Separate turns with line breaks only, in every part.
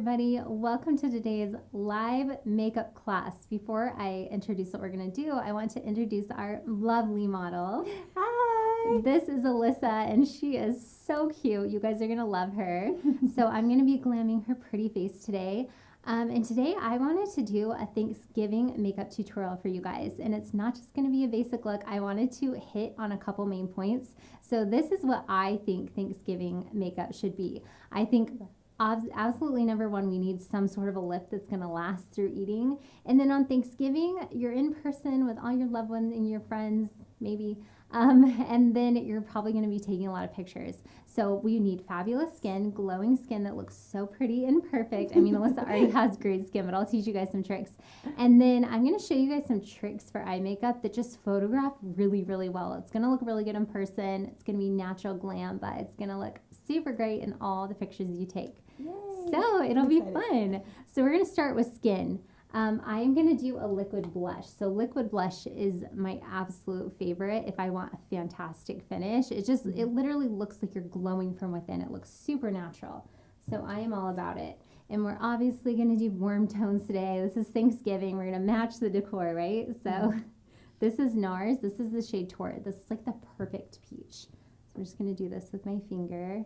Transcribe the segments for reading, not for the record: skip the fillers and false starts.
everybody. Welcome to today's live makeup class. Before I introduce what we're going to do, I want to introduce our lovely model.
Hi!
This is Alyssa, and she is so cute. You guys are going to love her. So I'm going to be glamming her pretty face today. And today I wanted to do a Thanksgiving makeup tutorial for you guys. And it's not just going to be a basic look. I wanted to hit on a couple main points. So this is what I think Thanksgiving makeup should be. I think absolutely number one, we need some sort of a lip that's going to last through eating. And then on Thanksgiving, you're in person with all your loved ones and your friends, maybe. And then you're probably going to be taking a lot of pictures. So we need fabulous skin, glowing skin that looks so pretty and perfect. I mean, Alyssa already has great skin, but I'll teach you guys some tricks. And then I'm going to show you guys some tricks for eye makeup that just photograph really, really well. It's going to look really good in person. It's going to be natural glam, but it's going to look super great in all the pictures you take.
Yay.
So it'll be fun. So we're going to start with skin. I am going to do a liquid blush. So liquid blush is my absolute favorite if I want a fantastic finish. It literally looks like you're glowing from within. It looks super natural. So I am all about it. And we're obviously going to do warm tones today. This is Thanksgiving. We're going to match the decor, right? So this is NARS. This is the shade Torrid. This is like the perfect peach. So we're just going to do this with my finger.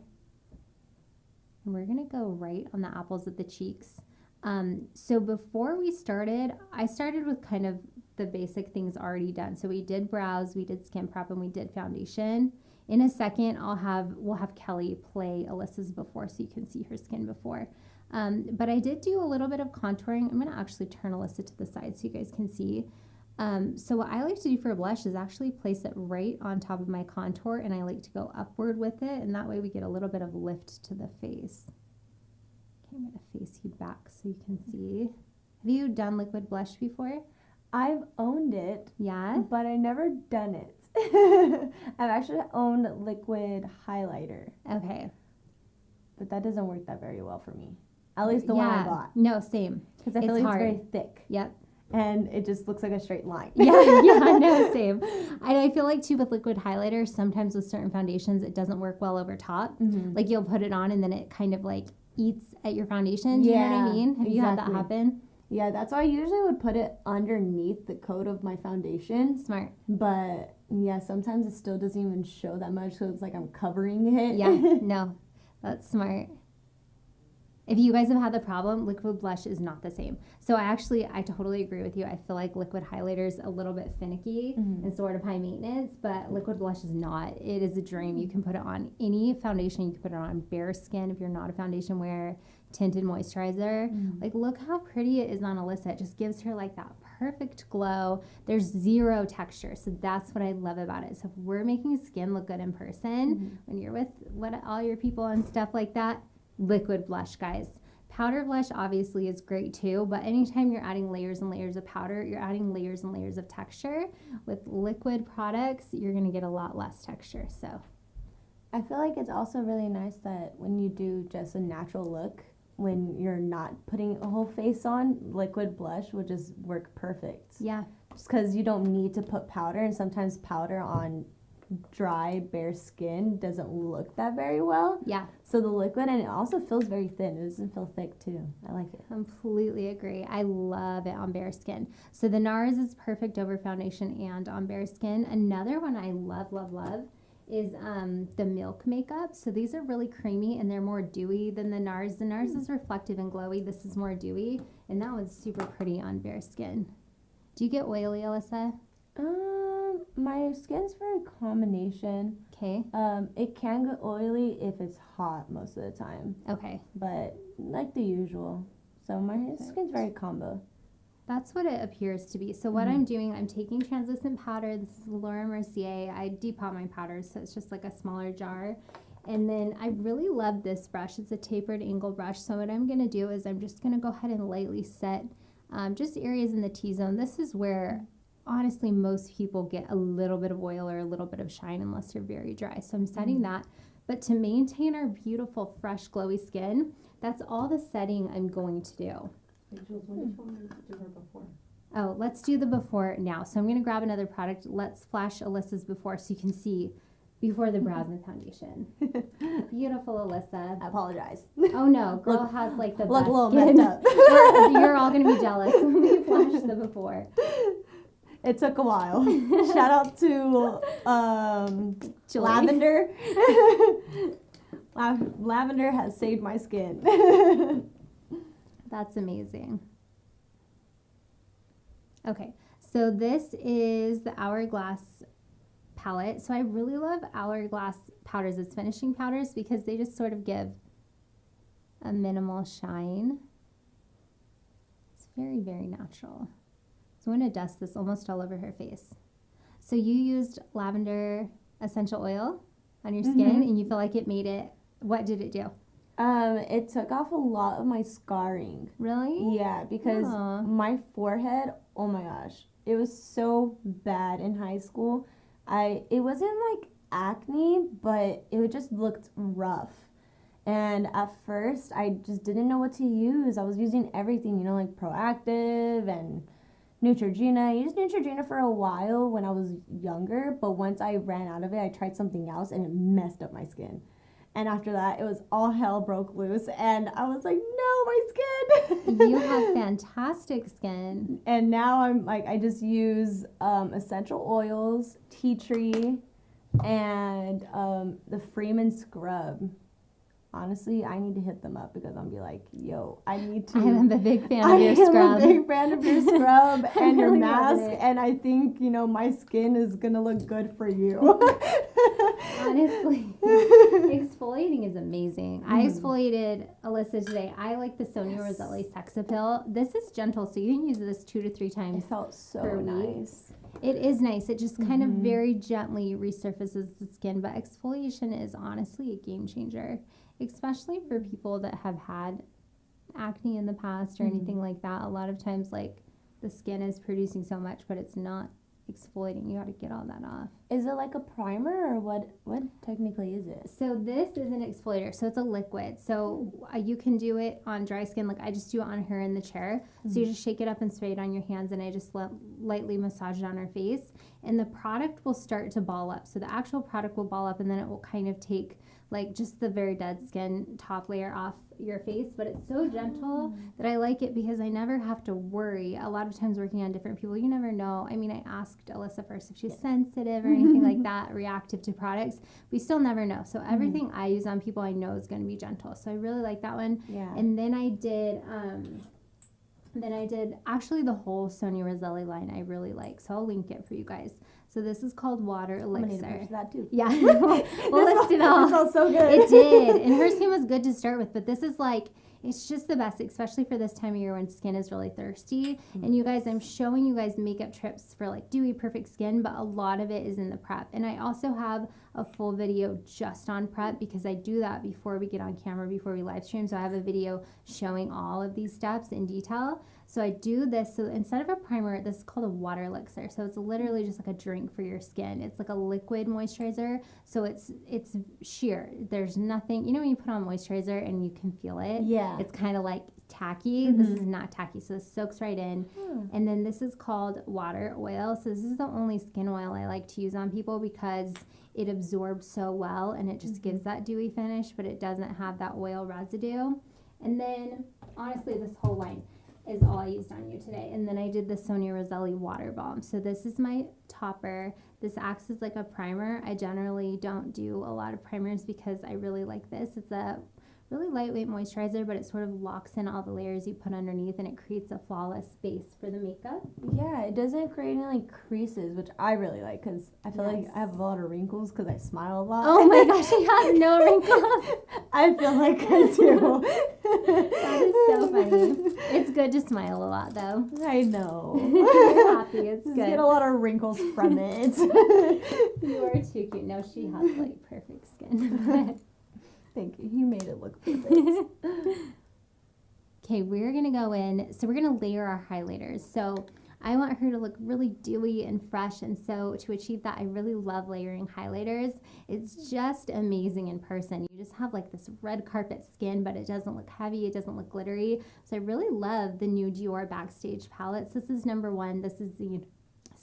And we're going to go right on the apples of the cheeks. So before we started, I started with kind of the basic things already done. So we did brows, we did skin prep, and we did foundation. In a second, we'll have Kelly play Alyssa's before so you can see her skin before. But I did do a little bit of contouring. I'm going to actually turn Alyssa to the side so you guys can see. So what I like to do for a blush is actually place it right on top of my contour, and I like to go upward with it, and that way we get a little bit of lift to the face. I'm going to face you back so you can see. Have you done liquid blush before?
I've owned it.
Yeah?
But I never done it. I've actually owned liquid highlighter.
Okay.
But that doesn't work that very well for me. At least the one I bought.
No, same.
Because I feel like it's very thick.
Yep.
And it just looks like a straight line.
Yeah, no, same. I feel like too with liquid highlighter, sometimes with certain foundations, it doesn't work well over top. Like you'll put it on and then it kind of like eats at your foundation. Do you know what I mean? Have you had that happen?
Yeah, that's why I usually would put it underneath the coat of my foundation.
Smart.
But yeah, sometimes it still doesn't even show that much, so it's like I'm covering it.
Yeah, no, that's smart. If you guys have had the problem, liquid blush is not the same. So I totally agree with you. I feel like liquid highlighter is a little bit finicky and sort of high maintenance, but liquid blush is not. It is a dream. You can put it on any foundation. You can put it on bare skin if you're not a foundation wearer, tinted moisturizer. Like, look how pretty it is on Alyssa. It just gives her like that perfect glow. There's zero texture. So that's what I love about it. So if we're making skin look good in person, when you're with all your people and stuff like that, liquid blush, guys. Powder blush obviously is great too, but anytime you're adding layers and layers of powder, you're adding layers and layers of texture. With liquid products, you're going to get a lot less texture. So
I feel like it's also really nice that when you do just a natural look, when you're not putting a whole face on, liquid blush will just work perfect.
Yeah.
Just because you don't need to put powder, and sometimes powder on dry bare skin doesn't look that very well.
Yeah.
So the liquid, and it also feels very thin. It doesn't feel thick too. I like it.
Completely agree. I love it on bare skin. So the NARS is perfect over foundation and on bare skin. Another one I love is the Milk makeup. So these are really creamy and they're more dewy than the NARS. The NARS is reflective and glowy. This is more dewy, and that one's super pretty on bare skin. Do you get oily, Alyssa?
My skin's very combination.
Okay.
It can get oily if it's hot most of the time.
Okay.
But like the usual. So my skin's very combo.
That's what it appears to be. So what I'm doing, I'm taking translucent powder. This is Laura Mercier. I depot my powders, so it's just like a smaller jar. And then I really love this brush. It's a tapered angle brush. So what I'm going to do is I'm just going to go ahead and lightly set just areas in the T-zone. This is where honestly most people get a little bit of oil or a little bit of shine unless you're very dry. So I'm setting that. But to maintain our beautiful, fresh, glowy skin, that's all the setting I'm going to do.
Jules, when did you want me to do her before?
Oh, let's do the before now. So I'm going to grab another product. Let's flash Alyssa's before so you can see before the brows and foundation. Beautiful, Alyssa.
I apologize.
Oh no, girl has like the
Look
best
a little
skin.
messed up.
You're all gonna be jealous when we flash the before.
It took a while. Shout out to
Julie.
Lavender. Lavender has saved my skin.
That's amazing. Okay, so this is the Hourglass palette. So I really love Hourglass powders as finishing powders because they just sort of give a minimal shine. It's very, very natural. So I'm going to dust this almost all over her face. So you used lavender essential oil on your skin and you feel like it made it, what did it do?
It took off a lot of my scarring.
Really?
Yeah, because
Aw.
my forehead, oh my gosh, it was so bad in high school. It wasn't like acne, but it just looked rough. And at first, I just didn't know what to use. I was using everything, you know, like Proactive and Neutrogena. I used Neutrogena for a while when I was younger, but once I ran out of it, I tried something else and it messed up my skin. And after that, it was all hell broke loose, and I was like, no, my skin.
You have fantastic skin.
And now I'm like, I just use essential oils, tea tree, and the Freeman scrub. Honestly, I need to hit them up because I'm be like, yo, I need to.
I am a big fan of your scrub.
I am a big fan of your scrub and your
really
mask,
loving it.
and I think, you know, my skin is gonna look good for you.
Honestly, exfoliating is amazing. I exfoliated Alyssa today. I like the Sonia Roselli Sex Appeal. This is gentle, so you can use this 2 to 3 times.
It felt so
per week.
nice.
It is nice. It just kind of very gently resurfaces the skin, but exfoliation is honestly a game changer, especially for people that have had acne in the past or anything like that. A lot of times, like, the skin is producing so much, but it's not exfoliating. You got to get all that off.
Is it like a primer or what technically is it?
So this is an exfoliator. So it's a liquid. So you can do it on dry skin. Like I just do it on her in the chair. So you just shake it up and spray it on your hands, and I just lightly massage it on her face. And the product will start to ball up. So the actual product will ball up, and then it will kind of take like just the very dead skin top layer off your face. But it's so gentle that I like it because I never have to worry. A lot of times working on different people, you never know. I mean, I asked Alyssa first if she's sensitive or anything like that, reactive to products. We still never know. So everything I use on people I know is going to be gentle. So I really like that one.
Yeah.
And then I did actually the whole Sonia Roselli line I really like. So I'll link it for you guys. So this is called Water
I'm gonna need to
Elixir.
purchase that too.
Yeah, we'll list it all.
It smells so good.
It did. And her skin was good to start with, but this is like, it's just the best, especially for this time of year when skin is really thirsty. And you guys, I'm showing you guys makeup trips for like dewy, perfect skin, but a lot of it is in the prep. And I also have a full video just on prep because I do that before we get on camera, before we live stream. So I have a video showing all of these steps in detail. So I do this. So instead of a primer, this is called a water elixir. So it's literally just like a drink for your skin. It's like a liquid moisturizer. So it's sheer. There's nothing, you know, when you put on moisturizer and you can feel it.
Yeah.
It's kind of like tacky. This is not tacky. So this soaks right in. And then this is called water oil. So this is the only skin oil I like to use on people because it absorbs so well and it just gives that dewy finish, but it doesn't have that oil residue. And then honestly, this whole line is all I used on you today. And then I did the Sonia Roselli water balm. So this is my topper. This acts as like a primer. I generally don't do a lot of primers because I really like this. It's a really lightweight moisturizer, but it sort of locks in all the layers you put underneath, and it creates a flawless base for the makeup.
Yeah, it doesn't create any like creases, which I really like because I feel like I have a lot of wrinkles because I smile a lot.
Oh my gosh, she has no wrinkles.
I feel like I do.
That is so funny. It's good to smile a lot, though.
I know.
You're happy. It's
Just
good.
get a lot of wrinkles from it.
You are too cute. No, she has like perfect skin.
Thank you. You made it look perfect.
Okay, we're going to go in. So we're going to layer our highlighters. So I want her to look really dewy and fresh. And so to achieve that, I really love layering highlighters. It's just amazing in person. You just have like this red carpet skin, but it doesn't look heavy. It doesn't look glittery. So I really love the new Dior Backstage palettes. This is number 1. This is the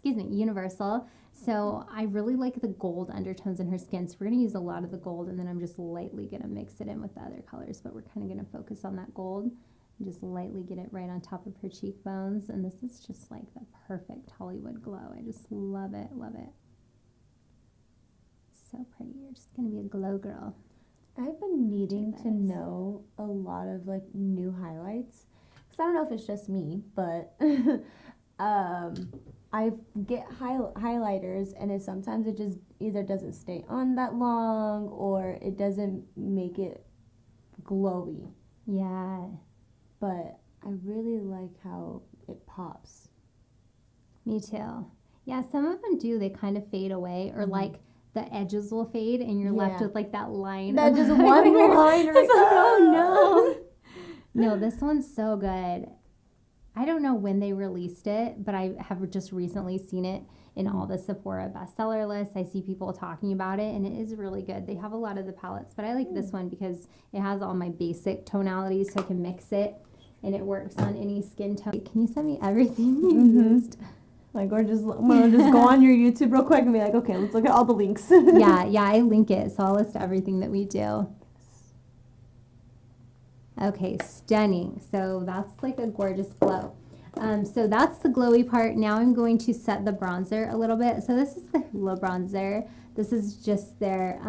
universal. So I really like the gold undertones in her skin. So we're going to use a lot of the gold, and then I'm just lightly going to mix it in with the other colors. But we're kind of going to focus on that gold and just lightly get it right on top of her cheekbones. And this is just like the perfect Hollywood glow. I just love it, love it. So pretty. You're just going to be a glow girl.
I've been needing to know a lot of like new highlights. Because I don't know if it's just me, but I get highlighters, and sometimes it just either doesn't stay on that long or it doesn't make it glowy.
Yeah.
But I really like how it pops.
Me too. Yeah, some of them do. They kind of fade away, or like the edges will fade, and you're left with like that line.
That just one line.
It's like, oh no. No, this one's so good. I don't know when they released it, but I have just recently seen it in all the Sephora bestseller lists. I see people talking about it, and it is really good. They have a lot of the palettes, but I like this one because it has all my basic tonalities, so I can mix it, and it works on any skin tone. Can you send me everything you used?
Like, or just, I'm gonna just go on your YouTube real quick and be like, okay, let's look at all the links.
yeah, I link it, so I'll list everything that we do. Okay, stunning. So that's like a gorgeous glow. So that's the glowy part. Now I'm going to set the bronzer a little bit. So this is the Hoola bronzer. This is just their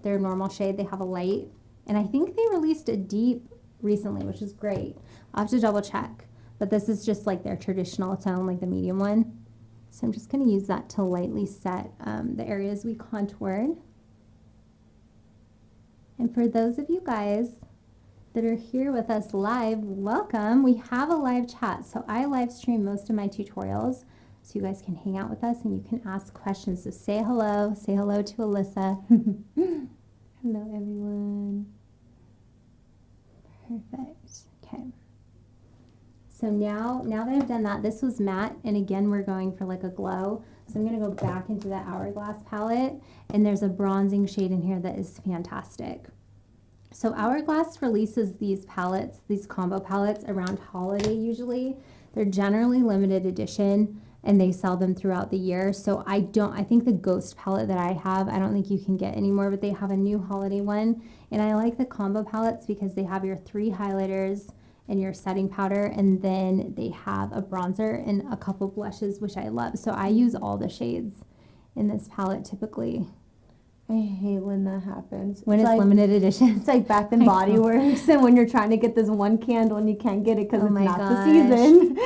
normal shade. They have a light, and I think they released a deep recently, which is great. I'll have to double check, but this is just like their traditional tone, like the medium one. So I'm just going to use that to lightly set the areas we contoured. And for those of you guys that are here with us live, welcome. We have a live chat. So I live stream most of my tutorials, so you guys can hang out with us and you can ask questions. So say hello to Alyssa. Hello everyone. Perfect. Okay. So now that I've done that, this was matte, and again we're going for like a glow. So I'm going to go back into the Hourglass palette, and there's a bronzing shade in here that is fantastic. So Hourglass releases these palettes, these combo palettes, around holiday usually. They're generally limited edition, and they sell them throughout the year. So I think the Ghost palette that I have, I don't think you can get anymore, but they have a new holiday one. And I like the combo palettes because they have your 3 highlighters and your setting powder, and then they have a bronzer and a couple blushes, which I love. So I use all the shades in this palette typically.
I hate when that happens.
When it's like, limited edition.
It's like Bath and Body Works, and when you're trying to get this one candle and you can't get it because it's not the season.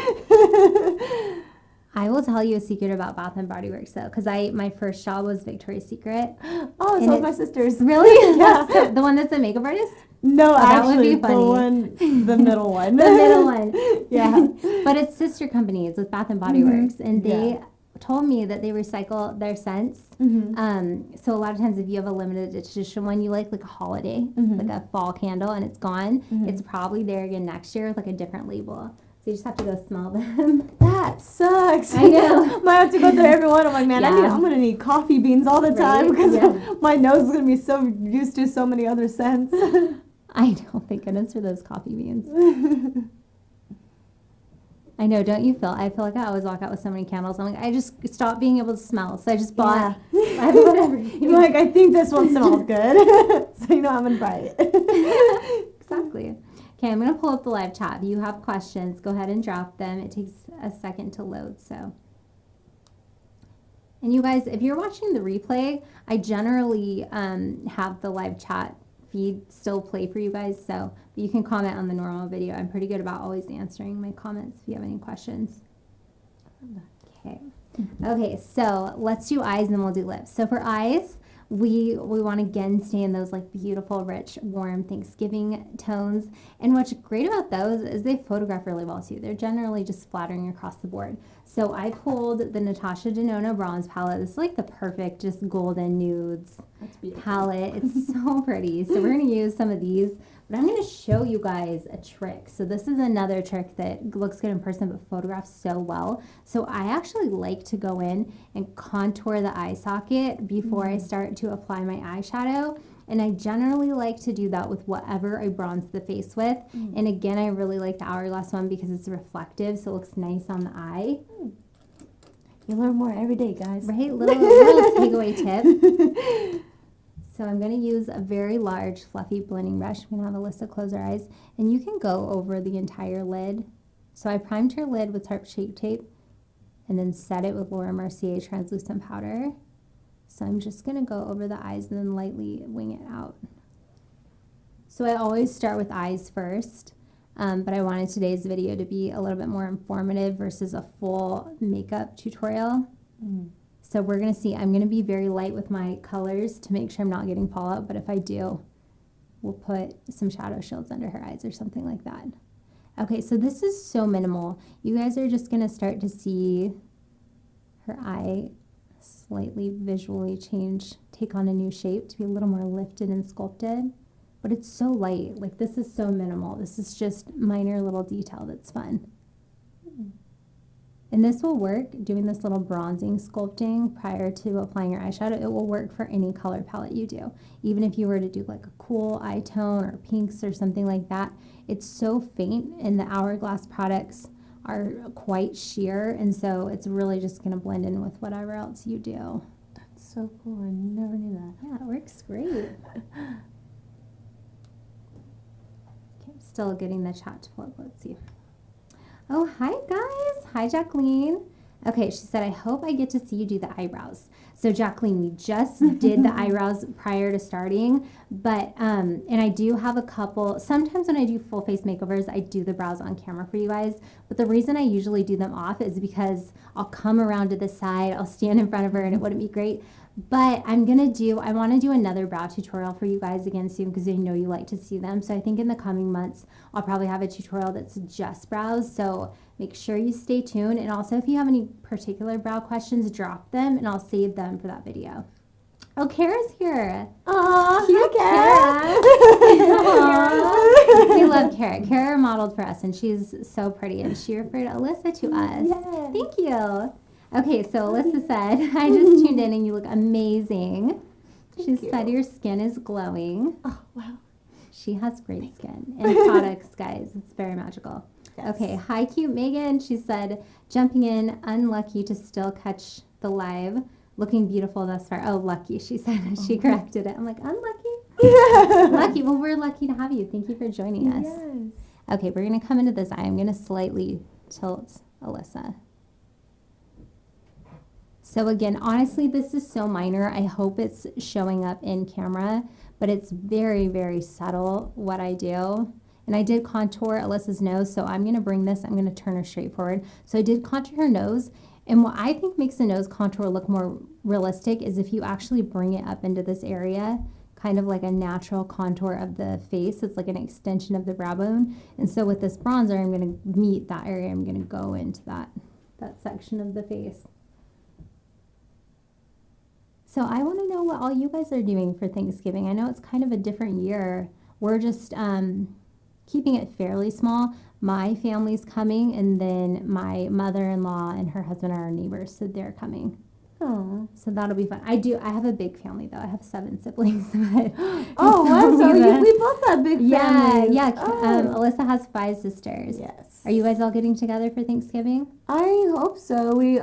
I will tell you a secret about Bath and Body Works though, because my first job was Victoria's Secret.
Oh, so was my sister's.
Really?
Yeah.
The one that's a makeup artist?
No, actually,
that would be funny.
the middle one.
The middle one.
Yeah.
But it's sister companies with Bath and Body Works, and they told me that they recycle their scents. So a lot of times if you have a limited edition one you like a holiday, like a fall candle, and it's gone, it's probably there again next year with like a different label. So you just have to go smell them.
That sucks.
I know.
Might have to go through every one. I'm like, man, I'm going to need coffee beans all the time because my nose is going to be so used to so many other scents.
I know. Thank goodness for those coffee beans. I know, don't you feel? I feel like I always walk out with so many candles. I'm like, I just stopped being able to smell, so I just bought whatever.
You're like, I think this one smells good, so you know I'm gonna buy it.
Exactly. Okay, I'm gonna pull up the live chat. If you have questions, go ahead and drop them. It takes a second to load, so. And you guys, if you're watching the replay, I generally have the live chat feed still play for you guys, so you can comment on the normal video. I'm pretty good about always answering my comments if you have any questions. Okay, so let's do eyes and then we'll do lips. So for eyes, we want to again stay in those like beautiful, rich, warm Thanksgiving tones. And what's great about those is they photograph really well too. They're generally just flattering across the board. So I pulled the Natasha Denona bronze palette. This is like the perfect just golden nudes palette. It's so pretty. So we're going to use some of these, but I'm going to show you guys a trick. So this is another trick that looks good in person but photographs so well. So I actually like to go in and contour the eye socket before I start to apply my eyeshadow. And I generally like to do that with whatever I bronze the face with. And again, I really like the Hourglass one because it's reflective, so it looks nice on the eye.
You learn more every day, guys.
Right? Little takeaway tip. So I'm going to use a very large fluffy blending brush. I'm going to have Alyssa close her eyes. And you can go over the entire lid. So I primed her lid with Tarte Shape Tape and then set it with Laura Mercier translucent powder. So I'm just going to go over the eyes and then lightly wing it out. So I always start with eyes first, but I wanted today's video to be a little bit more informative versus a full makeup tutorial. So we're going to see, I'm going to be very light with my colors to make sure I'm not getting fallout, but if I do, we'll put some shadow shields under her eyes or something like that. Okay, so this is so minimal. You guys are just going to start to see her eye slightly visually change, take on a new shape to be a little more lifted and sculpted. But it's so light. Like, this is so minimal. This is just minor little detail that's fun. And this will work, doing this little bronzing sculpting prior to applying your eyeshadow. It will work for any color palette you do. Even if you were to do like a cool eye tone or pinks or something like that, it's so faint, and the Hourglass products are quite sheer, and so it's really just going to blend in with whatever else you do.
That's so cool. I never knew that.
Yeah, it works great. Okay, I'm still getting the chat to pull up. Let's see. Oh, hi guys. Hi, Jacqueline. Okay, she said, I hope I get to see you do the eyebrows. So Jacqueline, we just did the eyebrows prior to starting, but, and I do have a couple, sometimes when I do full face makeovers, I do the brows on camera for you guys, but the reason I usually do them off is because I'll come around to the side, I'll stand in front of her, and it wouldn't be great. But I want to do another brow tutorial for you guys again soon, because I know you like to see them. So I think in the coming months, I'll probably have a tutorial that's just brows. So make sure you stay tuned. And also, if you have any particular brow questions, drop them and I'll save them for that video. Oh, Kara's here.
Aw,
Cute
Kara.
We love Kara. Kara modeled for us, and she's so pretty. And she referred Alyssa to us.
Yes.
Thank you. Okay, so Alyssa said, I just tuned in and you look amazing. She said your skin is glowing.
Oh, wow.
She has great skin. And products, guys, it's very magical.
Yes.
Okay, hi, cute Megan. She said, jumping in, unlucky to still catch the live. Looking beautiful thus far. Oh, lucky, she said. She corrected it. I'm like, unlucky? Lucky. Well, we're lucky to have you. Thank you for joining us.
Yes.
Okay, we're going to come into this eye. I'm going to slightly tilt Alyssa. So again, honestly, this is so minor. I hope it's showing up in camera, but it's very, very subtle what I do. And I did contour Alyssa's nose, so I'm going to bring this, I'm going to turn her straight forward. So I did contour her nose, and what I think makes the nose contour look more realistic is if you actually bring it up into this area, kind of like a natural contour of the face. It's like an extension of the brow bone. And so with this bronzer, I'm going to meet that area. I'm going to go into that section of the face. So I want to know what all you guys are doing for Thanksgiving. I know it's kind of a different year. We're just keeping it fairly small. My family's coming, and then my mother-in-law and her husband are our neighbors, so they're coming.
Oh,
So that'll be fun. I have a big family though. I have 7 siblings. But
oh, wow. So we both have big families.
Yeah.
Oh.
Alyssa has 5 sisters.
Yes.
Are you guys all getting together for Thanksgiving?
I hope so. We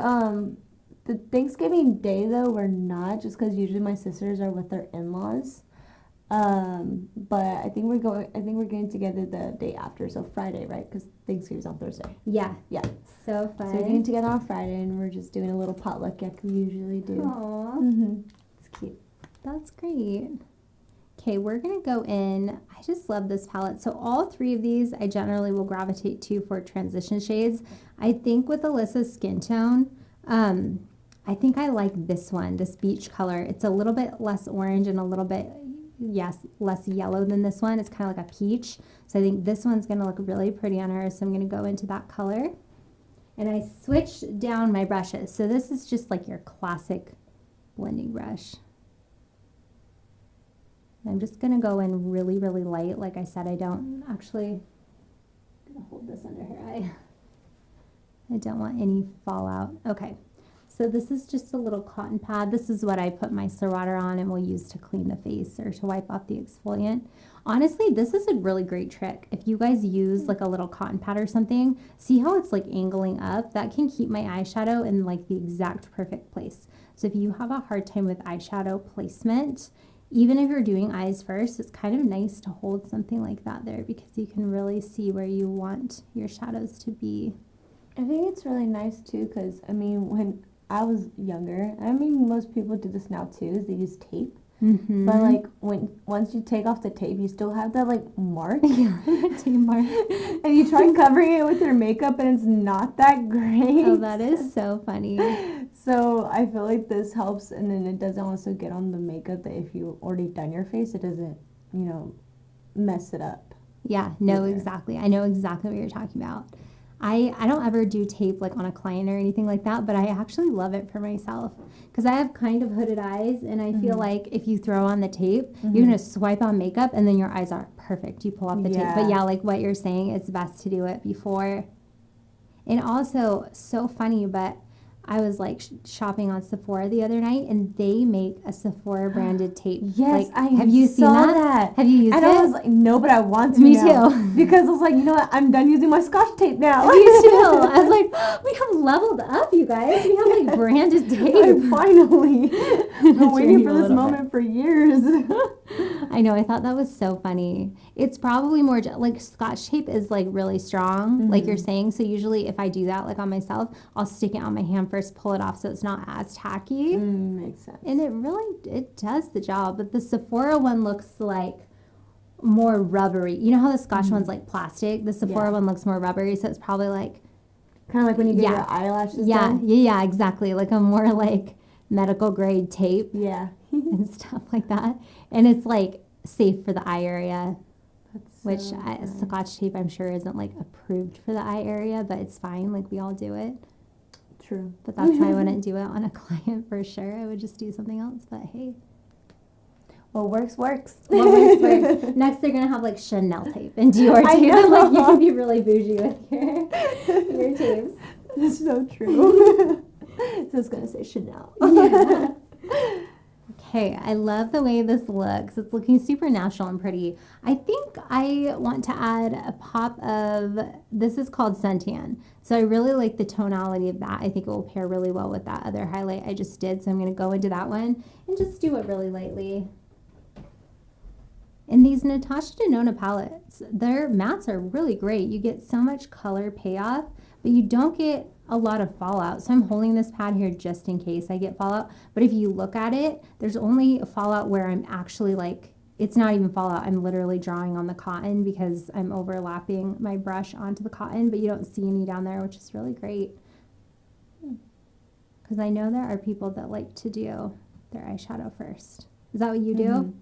the Thanksgiving day though we're not, just because usually my sisters are with their in-laws. But I think we're getting together the day after, so Friday, right? Because Thanksgiving's on Thursday.
Yeah.
Yeah.
So fun.
So we're getting together on Friday, and we're just doing a little potluck like we usually do.
Aww.
Mm-hmm.
It's cute. That's great. Okay, we're going to go in. I just love this palette. So all 3 of these I generally will gravitate to for transition shades. I think with Alyssa's skin tone, I think I like this one, this beach color. It's a little bit less orange and a little bit, less yellow than this one. It's kind of like a peach. So I think this one's going to look really pretty on her. So I'm going to go into that color. And I switched down my brushes. So this is just like your classic blending brush. I'm just going to go in really, really light. Like I said, I don't actually, I'm going to hold this under her eye. I don't want any fallout. Okay. So this is just a little cotton pad. This is what I put my Serrator on and will use to clean the face or to wipe off the exfoliant. Honestly, this is a really great trick. If you guys use like a little cotton pad or something, see how it's like angling up? That can keep my eyeshadow in like the exact perfect place. So if you have a hard time with eyeshadow placement, even if you're doing eyes first, it's kind of nice to hold something like that there because you can really see where you want your shadows to be.
I think it's really nice too because, I mean, when I was younger, I mean, most people do this now too, is they use tape.
Mm-hmm.
But like once you take off the tape, you still have that like mark.
Yeah, tape mark.
And you try covering it with your makeup and it's not that great.
Oh, that is so funny.
So I feel like this helps, and then it doesn't also get on the makeup that if you already done your face, it doesn't, mess it up.
Yeah, no,
either.
exactly. I know exactly what you're talking about. I don't ever do tape like on a client or anything like that, but I actually love it for myself because I have kind of hooded eyes, and I feel like if you throw on the tape, you're gonna swipe on makeup and then your eyes aren't perfect. You pull off the tape, but yeah, like what you're saying, it's best to do it before. And also, so funny, but I was like shopping on Sephora the other night, and they make a Sephora branded tape.
Yes,
like, have you seen that? Have you used
it?
it?
I was like, no, but I want to.
Me
now.
too.
Because I was like, you know what? I'm done using my Scotch tape now.
Me too. I was like, we have leveled up, you guys. We have like branded tape.
Finally. I've been waiting for this moment for years.
I know. I thought that was so funny. It's probably more like Scotch tape is like really strong, like you're saying. So usually if I do that like on myself, I'll stick it on my hand first, pull it off so it's not as tacky.
Makes sense.
And it does the job. But the Sephora one looks like more rubbery. You know how the Scotch one's like plastic? The Sephora one looks more rubbery, so it's probably like
kind of like when you get your eyelashes done.
Yeah, exactly. Like a more like medical grade tape.
Yeah.
And stuff like that. And it's like safe for the eye area. Which
nice.
Scotch tape I'm sure isn't like approved for the eye area, but it's fine. Like we all do it.
True.
But that's why I wouldn't do it on a client for sure. I would just do something else. But hey.
What works.
What works. Next they're gonna have like Chanel tape and Dior tape. Like you can be really bougie with your tapes.
That's so true. So it's gonna say Chanel.
Yeah. Okay, I love the way this looks. It's looking super natural and pretty. I think I want to add a pop of, this is called Suntan. So I really like the tonality of that. I think it will pair really well with that other highlight I just did. So I'm going to go into that one and just do it really lightly. And these Natasha Denona palettes, their mattes are really great. You get so much color payoff, but you don't get a lot of fallout. So I'm holding this pad here just in case I get fallout. But if you look at it, there's only a fallout where I'm actually like, it's not even fallout. I'm literally drawing on the cotton because I'm overlapping my brush onto the cotton, but you don't see any down there, which is really great. Because I know there are people that like to do their eyeshadow first. Is that what you do?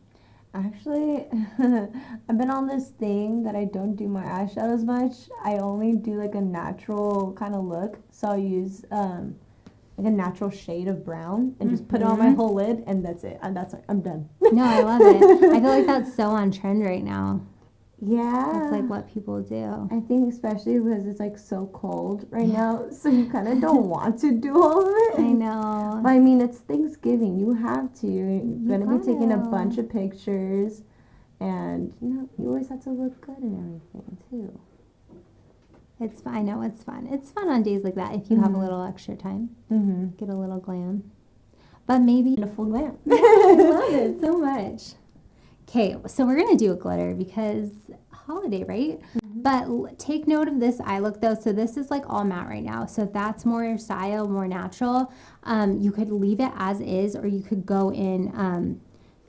Actually, I've been on this thing that I don't do my eyeshadows much. I only do like a natural kind of look. So I'll use like a natural shade of brown and just put it on my whole lid, and that's it. And I'm done.
No, I love it. I feel like that's so on trend right now.
Yeah.
That's like what people do.
I think especially because it's like so cold right now, so you kind of don't want to do all of it.
I know.
But I mean, it's Thanksgiving. You have to. You're going to be taking a
gotta.
bunch of pictures, and you always have to look good and everything too.
It's fun. I know it's fun. It's fun on days like that if you have a little extra time. Get a little glam. But maybe
A full glam.
I love it so much. Okay, so we're going to do a glitter because holiday, right? But take note of this eye look though. So this is like all matte right now. So if that's more your style, more natural, you could leave it as is, or you could go in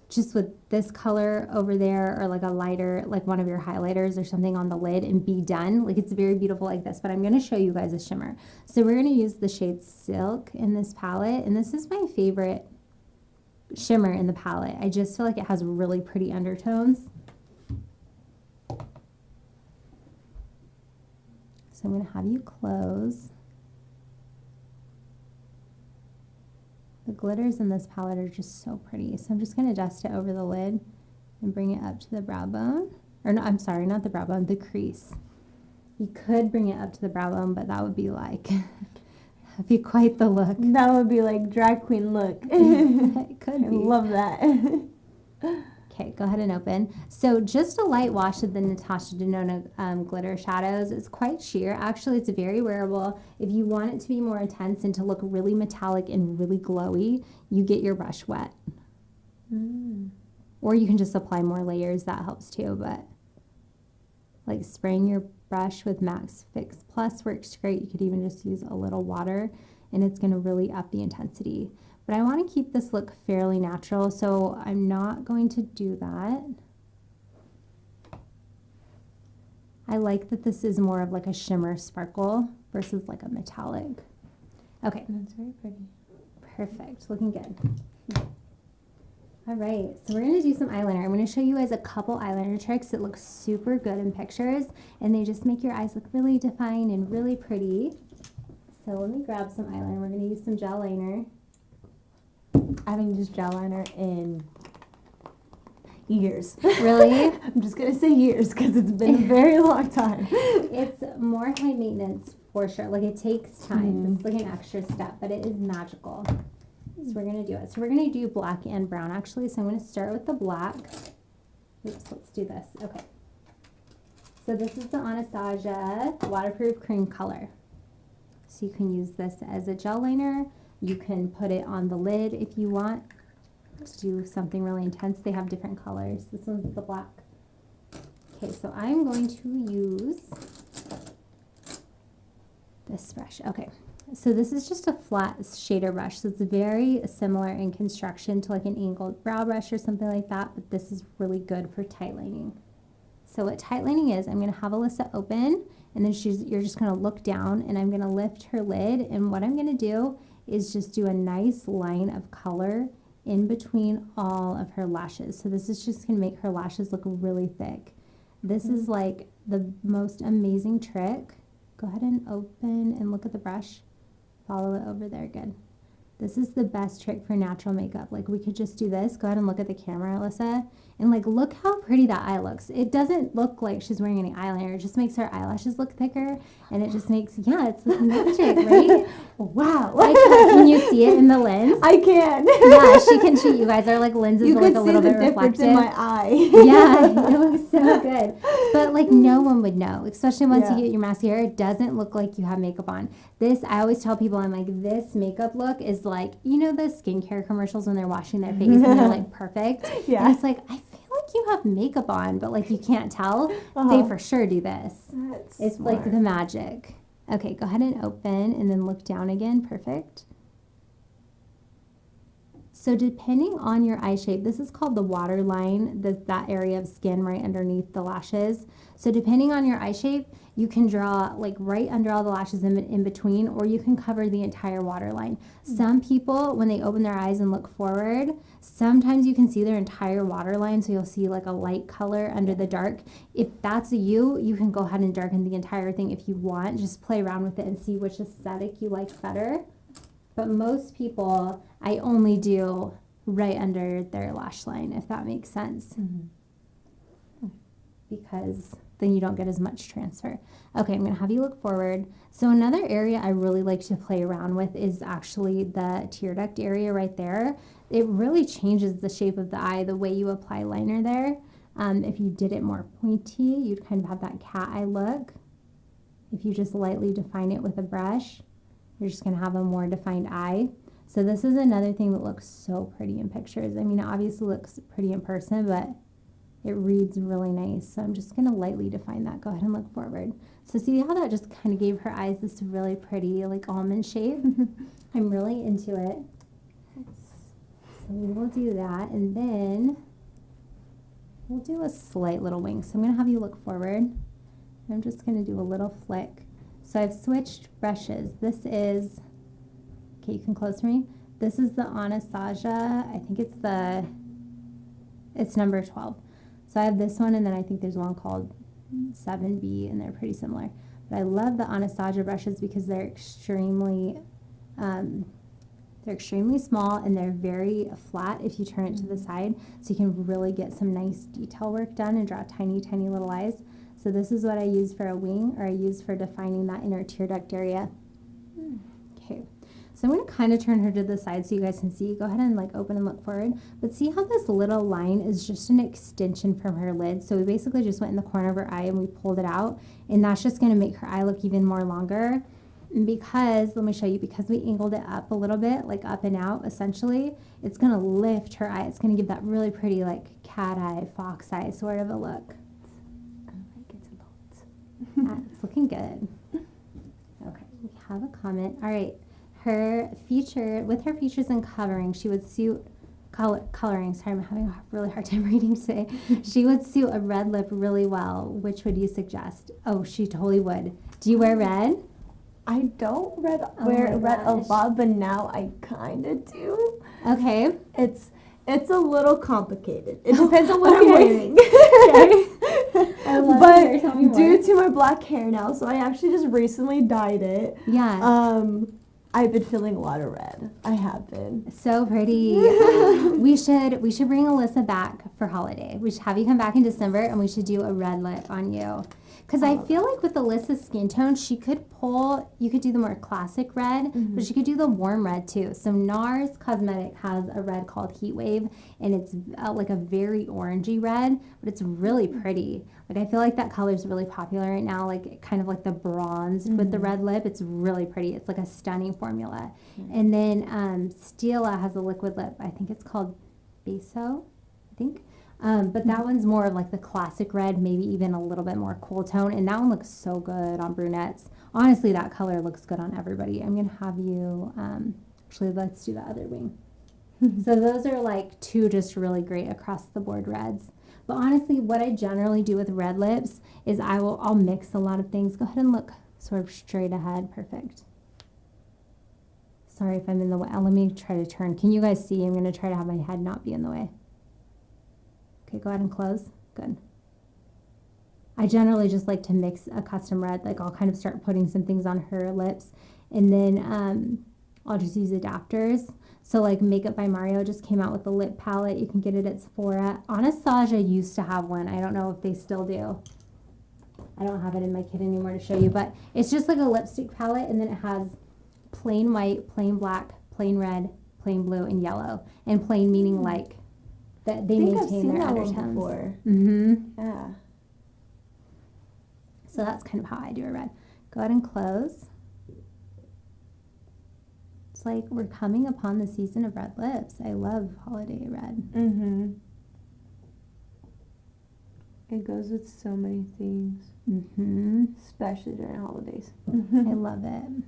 just with this color over there, or like a lighter, like one of your highlighters or something on the lid, and be done. Like it's very beautiful like this, but I'm going to show you guys a shimmer. So we're going to use the shade Silk in this palette, and this is my favorite shimmer in the palette. I just feel like it has really pretty undertones. So I'm going to have you close. The glitters in this palette are just so pretty. So I'm just going to dust it over the lid and bring it up to the brow bone. Or no, I'm sorry, not the brow bone, the crease. You could bring it up to the brow bone, but that would be like That'd be quite the look.
That would be like drag queen look.
It could
I
be.
love that.
Okay, go ahead and open. So just a light wash of the Natasha Denona glitter shadows. It's quite sheer. Actually, it's very wearable. If you want it to be more intense and to look really metallic and really glowy, you get your brush wet. Or you can just apply more layers. That helps too. But like spraying your brush with Max Fix Plus works great. You could even just use a little water and it's going to really up the intensity. But I want to keep this look fairly natural, so I'm not going to do that. I like that this is more of like a shimmer sparkle versus like a metallic. Okay.
That's very pretty.
Perfect. Looking good. All right, so we're going to do some eyeliner. I'm going to show you guys a couple eyeliner tricks that look super good in pictures, and they just make your eyes look really defined and really pretty. So let me grab some eyeliner. We're going to use some gel liner.
I haven't used gel liner in years.
Really?
I'm just going to say years because it's been a very long time.
It's more high maintenance for sure. Like it takes time. It's like an extra step, but it is magical. So we're going to do it. So we're going to do black and brown actually. So I'm going to start with the black. Oops, let's do this. Okay. So this is the Anastasia Waterproof Cream Color. So you can use this as a gel liner. You can put it on the lid if you want to do something really intense. They have different colors. This one's the black. Okay, so I'm going to use this brush. Okay, so this is just a flat shader brush. So it's very similar in construction to like an angled brow brush or something like that, but this is really good for tight lining. So what tight lining is, I'm going to have Alyssa open, and then you're just going to look down, and I'm going to lift her lid, and what I'm going to do is just do a nice line of color in between all of her lashes. So this is just going to make her lashes look really thick. This is like the most amazing trick. Go ahead and open and look at the brush. Follow it over there. Good. This is the best trick for natural makeup. Like we could just do this. Go ahead and look at the camera, Alyssa. And like, look how pretty that eye looks. It doesn't look like she's wearing any eyeliner. It just makes her eyelashes look thicker. And it just makes, yeah, it's like magic, right?
Wow.
Can you see it in the lens?
I can.
Yeah, she can shoot. You guys are like lenses
You
are like
could
a little
see the
bit
difference
reflective.
in my eye.
Yeah, it looks so good. But like no one would know, especially once
Yeah.
you get your mascara. It doesn't look like you have makeup on. This, I always tell people, I'm like, this makeup look is like, you know, the skincare commercials when they're washing their face and they're like perfect.
Yeah.
And it's like, I feel like you have makeup on, but like you can't tell. They for sure do this.
That's
It's
smart.
like the magic. Okay, go ahead and open and then look down again. Perfect. So depending on your eye shape, this is called the waterline, that area of skin right underneath the lashes. So depending on your eye shape, you can draw like right under all the lashes in between, or you can cover the entire waterline. Some people, when they open their eyes and look forward, sometimes you can see their entire waterline, so you'll see like a light color under the dark. If that's you, you can go ahead and darken the entire thing if you want. Just play around with it and see which aesthetic you like better. But most people, I only do right under their lash line, if that makes sense. Because then you don't get as much transfer. Okay, I'm going to have you look forward. So another area I really like to play around with is actually the tear duct area right there. It really changes the shape of the eye, the way you apply liner there. If you did it more pointy, you'd kind of have that cat eye look. If you just lightly define it with a brush, you're just going to have a more defined eye. So this is another thing that looks so pretty in pictures. I mean, it obviously looks pretty in person, but it reads really nice. So I'm just going to lightly define that. Go ahead and look forward. So see how that just kind of gave her eyes this really pretty like almond shape? I'm really into it. So we will do that, and then we'll do a slight little wing. So I'm going to have you look forward. I'm just going to do a little flick. So I've switched brushes. This is, okay, you can close for me. This is the Anastasia. I think it's number 12. So I have this one, and then I think there's one called 7B, and they're pretty similar. But I love the Anastasia brushes because they're extremely small, and they're very flat if you turn it to the side. So you can really get some nice detail work done and draw tiny, tiny little eyes. So this is what I use for a wing, or I use for defining that inner tear duct area. Okay, So I'm going to kind of turn her to the side so you guys can see. Go ahead and like open and look forward. But see how this little line is just an extension from her lid. So we basically just went in the corner of her eye and we pulled it out. And that's just going to make her eye look even more longer. And because, let me show you, because we angled it up a little bit, like up and out essentially, it's going to lift her eye. It's going to give that really pretty like cat eye, fox eye sort of a look.
I like it a lot.
Yeah, it's looking good. Okay, we have a comment. All right. Her feature, with her features and covering, she would suit coloring. Sorry, I'm having a really hard time reading today. She would suit a red lip really well. Which would you suggest? Oh, she totally would. Do you wear red?
I don't wear
my
red a
gosh.
lot, but now I kind of do.
Okay.
It's a little complicated. It depends on what I'm
Okay.
wearing.
I love it. Tell me
But
more.
due to my black hair now, so I actually just recently dyed it.
Yeah.
I've been feeling a lot of red. I have been.
So pretty. we should bring Alyssa back for holiday. We should have you come back in December and we should do a red lip on you. Because I feel like with Alyssa's skin tone, you could do the more classic red, but she could do the warm red too. So NARS Cosmetic has a red called Heat Wave, and it's like a very orangey red, but it's really pretty. Like I feel like that color is really popular right now, like kind of like the bronzed with the red lip. It's really pretty. It's like a stunning formula. And then Stila has a liquid lip. I think it's called Beso, I think. But that one's more of like the classic red, maybe even a little bit more cool tone. And that one looks so good on brunettes. Honestly, that color looks good on everybody. I'm going to have you, actually, let's do the other wing. So those are like two just really great across the board reds. But honestly, what I generally do with red lips is I'll mix a lot of things. Go ahead and look sort of straight ahead. Perfect. Sorry if I'm in the way. Let me try to turn. Can you guys see? I'm going to try to have my head not be in the way. Okay, go ahead and close. Good. I generally just like to mix a custom red. Like I'll kind of start putting some things on her lips, and then I'll just use adapters. So like Makeup by Mario just came out with a lip palette. You can get it at Sephora. Anastasia used to have one. I don't know if they still do. I don't have it in my kit anymore to show you, but it's just like a lipstick palette, and then it has plain white, plain black, plain red, plain blue, and yellow. And plain meaning like that they maintain their undertones. Mm-hmm.
Yeah.
So that's kind of how I do a red. Go ahead and close. It's like we're coming upon the season of red lips. I love holiday red.
Mm-hmm. It goes with so many things.
Mm-hmm.
Especially during holidays.
I love it.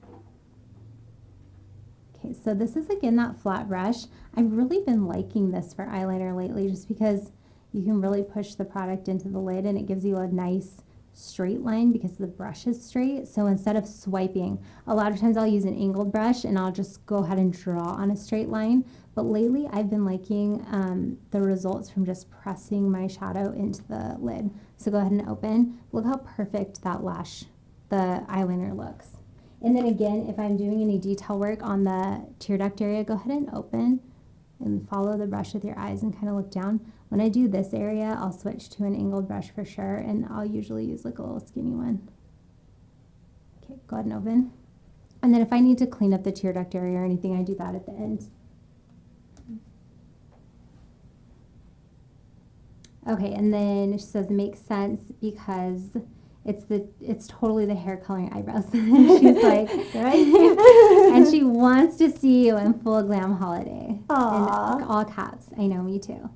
Okay, so this is again that flat brush. I've really been liking this for eyeliner lately just because you can really push the product into the lid and it gives you a nice straight line because the brush is straight. So instead of swiping, a lot of times I'll use an angled brush and I'll just go ahead and draw on a straight line. But lately I've been liking the results from just pressing my shadow into the lid. So go ahead and open. Look how perfect that the eyeliner looks. And then again, if I'm doing any detail work on the tear duct area, go ahead and open and follow the brush with your eyes and kind of look down. When I do this area, I'll switch to an angled brush for sure, and I'll usually use like a little skinny one. Okay, go ahead and open. And then if I need to clean up the tear duct area or anything, I do that at the end. Okay, and then she says it makes sense because it's totally the hair coloring eyebrows. She's like, right? And she wants to see you in full glam holiday.
Aww.
In all caps. I know, me too.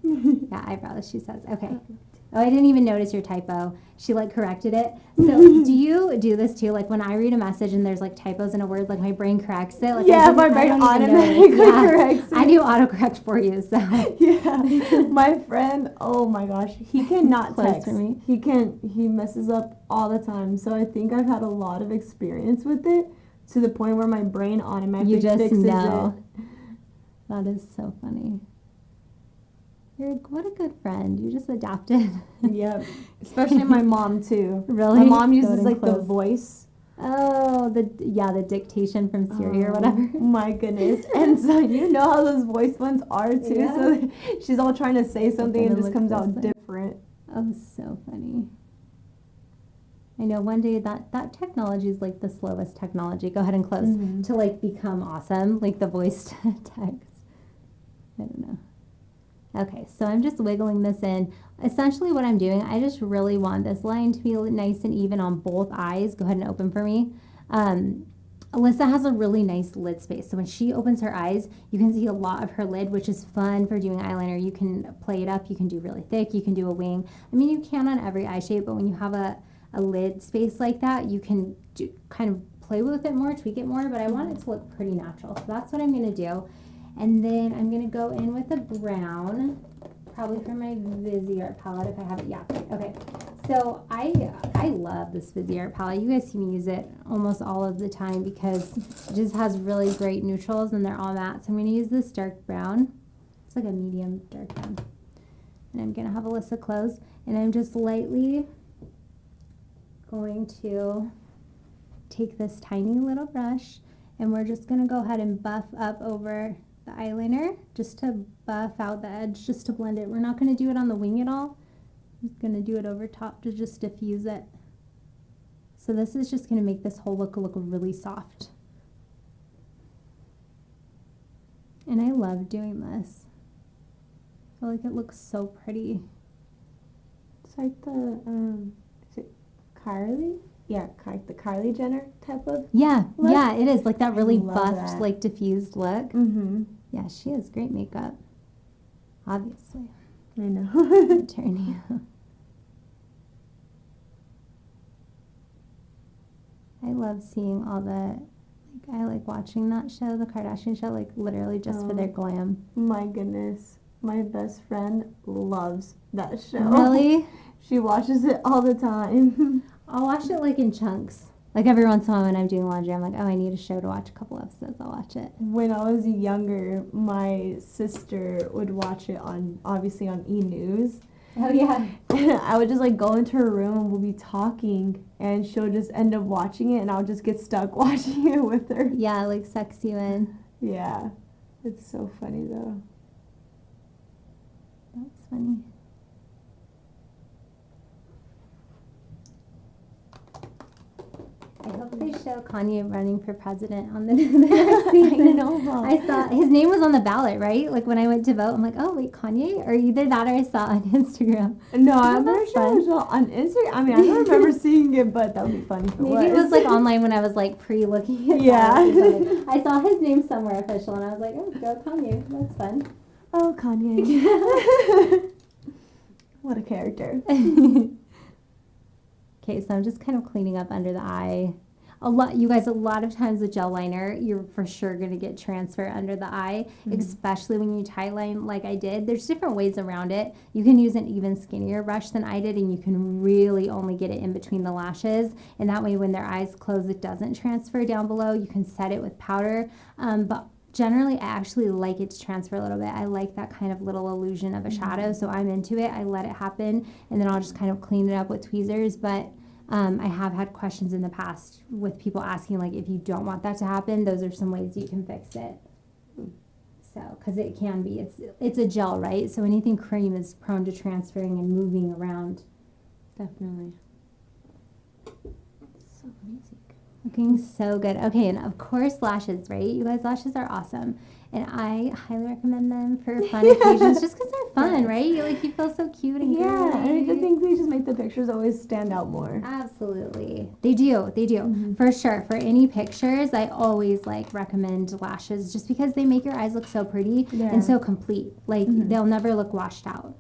Yeah, eyebrows, she says. Okay. Oh, I didn't even notice your typo. She like corrected it. So do you do this too? Like when I read a message and there's like typos in a word, like my brain corrects it. Like
yeah, my brain automatically corrects it.
I do autocorrect for you, so.
Yeah. My friend, oh my gosh, he cannot
Close
text.
for me.
He messes up all the time. So I think I've had a lot of experience with it to the point where my brain automatically
You just
fixes
know.
it.
That is so funny. What a good friend. You just adapted.
Yep. Especially my mom too.
Really?
My mom
Go
uses
ahead and
like the
close.
voice.
Oh, the dictation from Siri or whatever.
My goodness. And so you know how those voice ones are too.
Yeah.
So she's all trying to say something and it just
look
comes out
this way.
different.
Oh, so funny. I know one day that technology is like the slowest technology. Go ahead and close to like become awesome, like the voice to text. I don't know. Okay, so I'm just wiggling this in. Essentially what I'm doing, I just really want this line to be nice and even on both eyes. Go ahead and open for me. Alyssa has a really nice lid space. So when she opens her eyes, you can see a lot of her lid, which is fun for doing eyeliner. You can play it up. You can do really thick. You can do a wing. I mean, you can on every eye shape, but when you have a lid space like that, you can kind of play with it more, tweak it more, but I want it to look pretty natural. So that's what I'm going to do. And then I'm going to go in with a brown, probably from my Vizier palette if I have it. Yeah. Okay. So I love this Vizier palette. You guys see me use it almost all of the time because it just has really great neutrals and they're all matte. So I'm going to use this dark brown. It's like a medium dark brown. And I'm going to have Alyssa close. And I'm just lightly going to take this tiny little brush and we're just going to go ahead and buff up over the eyeliner just to buff out the edge, just to blend it. We're not going to do it on the wing at all. I'm just going to do it over top to just diffuse it. So this is just going to make this whole look really soft. And I love doing this. I feel like it looks so pretty.
It's like the is it Kylie? Yeah, the Kylie Jenner type of
Yeah,
look.
yeah, it is like that really
love
buffed,
that.
like diffused look. Yeah, she has great makeup. Obviously.
I know.
Attorney. I love seeing all the, I like watching that show, the Kardashian show, like literally just for their glam.
My goodness. My best friend loves that show.
Really?
She watches it all the time.
I'll watch it like in chunks. Like every once in a while when I'm doing laundry, I'm like, oh, I need a show to watch a couple episodes. I'll watch it.
When I was younger, my sister would watch it obviously on E! News.
Oh, yeah.
And I would just like go into her room and we'll be talking and she'll just end up watching it and I'll just get stuck watching it with her.
Yeah, like sucks you in.
Yeah. It's so funny though.
That's funny. I hope they show Kanye running for president on the next season.
I know.
I saw his name was on the ballot, right? Like when I went to vote, I'm like, oh wait, Kanye, or either that or I saw it on Instagram.
No,
Oh,
I'm
that's
pretty sure it was on Instagram. I mean, I don't remember seeing it, but that would be funny if it
Maybe it was like online when I was like pre-looking at
Yeah.
ballots. I saw his name somewhere official, and I was like, oh, go Kanye, that's fun.
Oh, Kanye. What a character.
Okay, so I'm just kind of cleaning up under the eye. You guys, a lot of times with gel liner, you're for sure going to get transfer under the eye, especially when you tie line like I did. There's different ways around it. You can use an even skinnier brush than I did, and you can really only get it in between the lashes. And that way, when their eyes close, it doesn't transfer down below. You can set it with powder. But generally, I actually like it to transfer a little bit. I like that kind of little illusion of a shadow, so I'm into it. I let it happen, and then I'll just kind of clean it up with tweezers. But I have had questions in the past with people asking, like, if you don't want that to happen, those are some ways you can fix it. So, because it can be, it's a gel, right? So anything cream is prone to transferring and moving around.
Definitely. So amazing.
Looking so good. Okay, and of course lashes, right? You guys, lashes are awesome. And I highly recommend them for fun occasions just because they're fun, right? You feel so cute and
Yeah, and I
girly.
think they just make the pictures always stand out more.
Absolutely. They do. For sure. For any pictures, I always recommend lashes just because they make your eyes look so pretty and so complete. They'll never look washed out.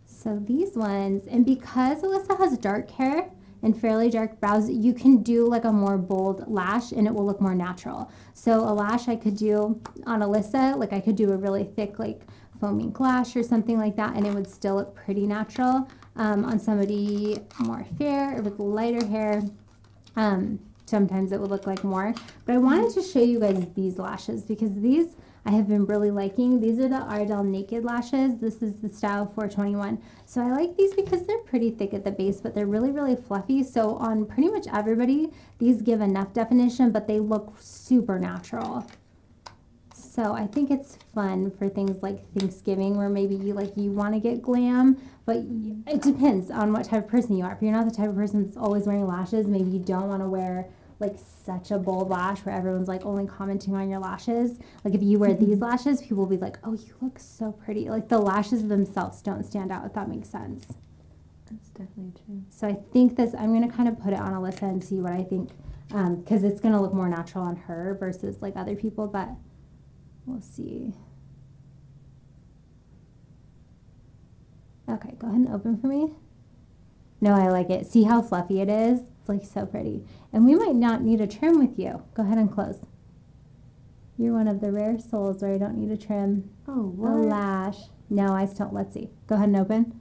So these ones, and because Alyssa has dark hair and fairly dark brows, you can do a more bold lash and it will look more natural. So a lash I could do on Alyssa, I could do a really thick foaming lash or something like that, and it would still look pretty natural. On somebody more fair or with lighter hair, sometimes it would look like more. But I wanted to show you guys these lashes because these I have been really liking. These are the Ardell Naked Lashes. This is the style 421. So I like these because they're pretty thick at the base, but they're really, really fluffy. So on pretty much everybody, these give enough definition, but they look super natural. So I think it's fun for things like Thanksgiving where maybe you want to get glam, but it depends on what type of person you are. If you're not the type of person that's always wearing lashes, maybe you don't want to wear like such a bold lash where everyone's like only commenting on your lashes. Like if you wear these lashes, people will be like, "Oh, you look so pretty." Like the lashes themselves don't stand out, if that makes sense.
That's definitely true.
So I think I'm going to kind of put it on Alyssa and see what I think, because it's going to look more natural on her versus like other people, but we'll see. Okay, go ahead and open for me. No, I like it. See how fluffy it is? It's like so pretty. And we might not need a trim with you. Go ahead and close. You're one of the rare souls where I don't need a trim.
Oh,
A
what?
lash. No, I still, let's see. Go ahead and open.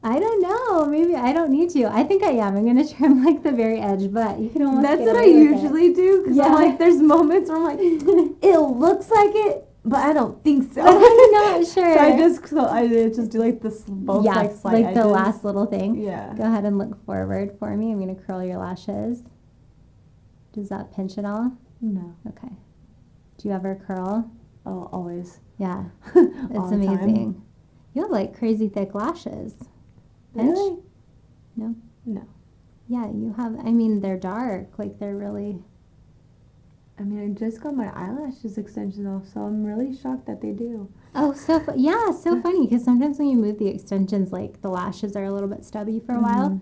I don't know. Maybe I don't need to. I think I am. I'm going to trim like the very edge, but you can almost
That's
get
what I
away with it.
usually do, because I'm
Yeah.
like, there's moments where I'm like, it looks like it, but I don't think so.
But I'm not sure.
So I just do like this both
yeah,
like slight
like the
edges.
last little thing.
Yeah.
Go ahead and look forward for me. I'm going to curl your lashes. Does that pinch at all?
No.
Okay. Do you ever curl?
Oh, always.
Yeah.
All
It's
the time.
amazing. You have like crazy thick lashes. Pinch?
Really?
No?
No.
Yeah, you have, I mean, they're dark. Like they're really,
I mean, I just got my eyelashes extensions off, so I'm really shocked that they do.
oh, yeah, so funny. Because sometimes when you move the extensions, like the lashes are a little bit stubby for a while.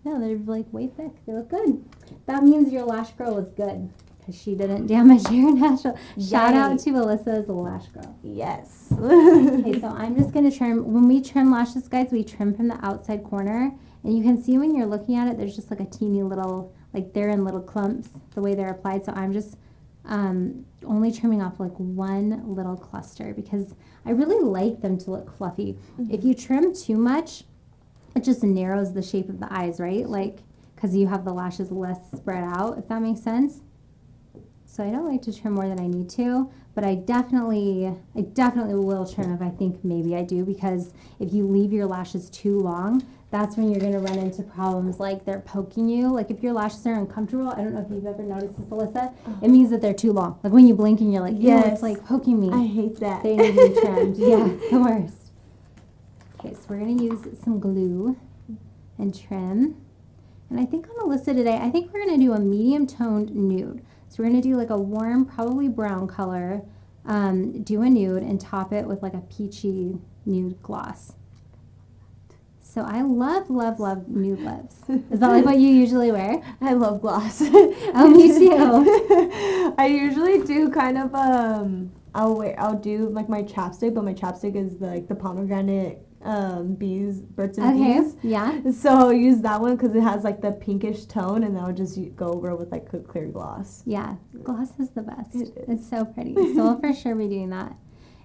No, they're like way thick. They look good. That means your lash girl was good. Because she didn't damage your natural. Shout out to Alyssa, the lash girl.
Yes.
Okay, so I'm just going to trim. When we trim lashes, guys, we trim from the outside corner. And you can see when you're looking at it, there's just like a teeny little, like they're in little clumps the way they're applied. So I'm just only trimming off like one little cluster because I really like them to look fluffy. If you trim too much, it just narrows the shape of the eyes, right? Like, because you have the lashes less spread out, if that makes sense. So I don't like to trim more than I need to, but I definitely will trim if I think maybe I do, because if you leave your lashes too long, that's when you're going to run into problems like they're poking you. Like if your lashes are uncomfortable, I don't know if you've ever noticed this, Alyssa, it means that they're too long. Like when you blink and you're like, yeah, it's like poking me.
I hate that.
They need to be trimmed. Yeah, it's the worst. Okay, so we're going to use some glue and trim. And I think on Alyssa today, I think we're going to do a medium toned nude. So we're going to do like a warm, probably brown color, do a nude, and top it with like a peachy nude gloss. So I love nude lips. Is that like what you usually wear?
I love gloss.
Oh, me too.
I usually do kind of I'll do like my chapstick, but my chapstick is like the pomegranate Burt's Bees.
Yeah.
So I'll use that one because it has like the pinkish tone, and then I'll just go over it with like clear gloss.
Yeah, gloss is the best.
It is.
It's so pretty. So we'll for sure be doing that.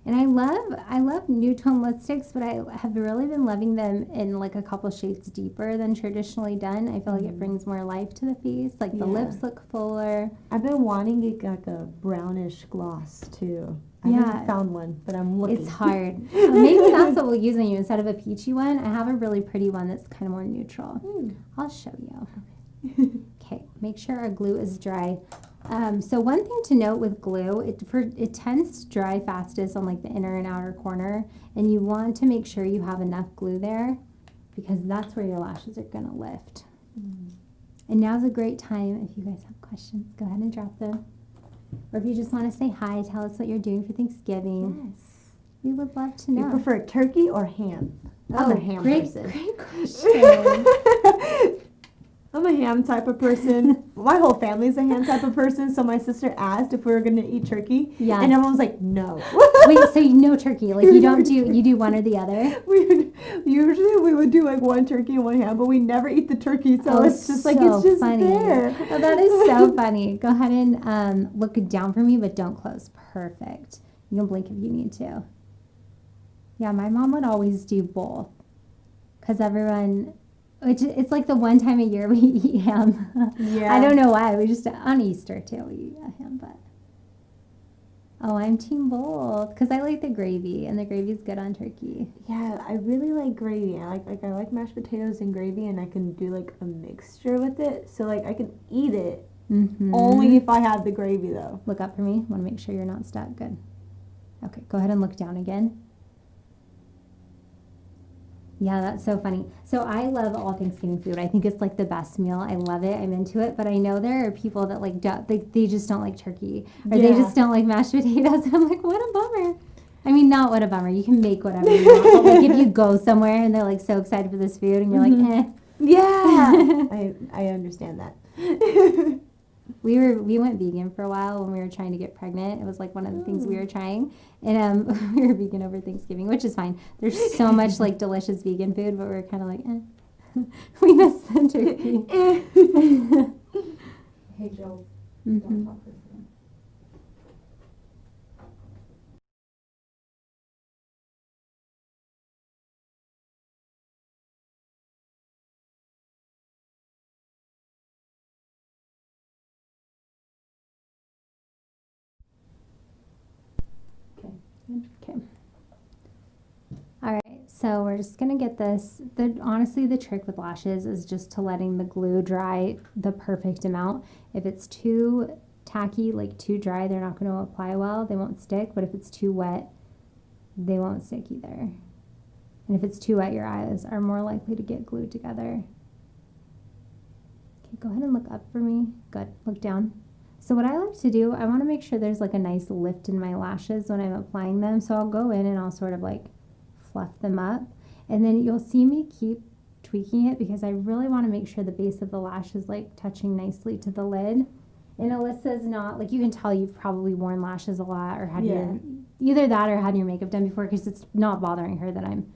And I love nude tone lipsticks, but I have really been loving them in like a couple shades deeper than traditionally done. I feel like it brings more life to the face. Like the lips look fuller.
I've been wanting it like a brownish gloss too. I haven't found one, but I'm looking.
It's hard. Maybe that's what we'll use on you instead of a peachy one. I have a really pretty one that's kind of more neutral. I'll show you. Okay, make sure our glue is dry. So one thing to note with glue, it tends to dry fastest on like the inner and outer corner, and you want to make sure you have enough glue there because that's where your lashes are gonna lift. And now's a great time if you guys have questions, go ahead and drop them. Or if you just want to say hi, tell us what you're doing for Thanksgiving.
Yes.
We would love to know.
You prefer turkey or ham? I'm a ham person.
Great question.
I'm a ham type of person. My whole family's a ham type of person. So my sister asked if we were gonna eat turkey.
Yeah.
And everyone was like, no.
Wait, so no turkey? Like you do one or the other?
We would do like one turkey and one ham, but we never eat the turkey. So it's just like it's just
funny.
there.
Oh, that is so funny. Go ahead and look down for me, but don't close. Perfect. You can blink if you need to. Yeah, my mom would always do both, because it's like the one time a year we eat ham.
Yeah.
I don't know why. We just, on Easter too, we eat ham, but. Oh, I'm team both, because I like the gravy, and the gravy's good on turkey.
Yeah, I really like gravy. I like mashed potatoes and gravy, and I can do like a mixture with it. So like I can eat it
Mm-hmm.
Only if I have the gravy though.
Look up for me. Want to make sure you're not stuck. Good. Okay, go ahead and look down again. Yeah, that's so funny. So I love all Thanksgiving food. I think it's like the best meal. I love it. I'm into it. But I know there are people that like they just don't like turkey or they just don't like mashed potatoes. And I'm like, what a bummer. I mean, not what a bummer. You can make whatever you want. But like if you go somewhere and they're like so excited for this food and you're like, eh.
Yeah. I understand that.
We went vegan for a while when we were trying to get pregnant. It was like one of the things we were trying, and we were vegan over Thanksgiving, which is fine. There's so much like delicious vegan food, but we are kind of like, we miss the turkey.
Hey, Joe,
Mm-hmm.
don't talk this again.
Okay. All right, so we're just gonna get this. Honestly, the trick with lashes is just to letting the glue dry the perfect amount. If it's too tacky, like too dry, they're not gonna apply well. They won't stick. But if it's too wet, they won't stick either. And if it's too wet, your eyes are more likely to get glued together. Okay, go ahead and look up for me. Good. Look down. So what I like to do, I want to make sure there's like a nice lift in my lashes when I'm applying them. So I'll go in and I'll sort of like fluff them up. And then you'll see me keep tweaking it because I really want to make sure the base of the lash is like touching nicely to the lid. And Alyssa's not, like you can tell you've probably worn lashes a lot or had your, either that or had your makeup done before because it's not bothering her that I'm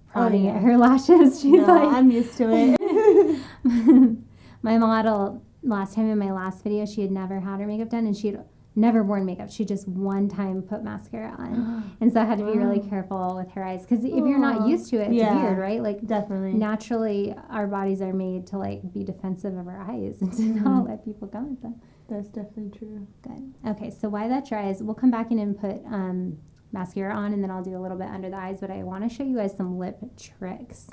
prodding at her lashes. She's like,
I'm used to it.
My model, last time in my last video, she had never had her makeup done and she had never worn makeup. She just one time put mascara on. And so I had to be really careful with her eyes. Because if you're not used to it, it's weird, right? Like,
definitely.
Naturally, our bodies are made to, like, be defensive of our eyes and to not let people come at them.
That's definitely true.
Good. Okay, so while that dries, we'll come back in and put mascara on, and then I'll do a little bit under the eyes. But I want to show you guys some lip tricks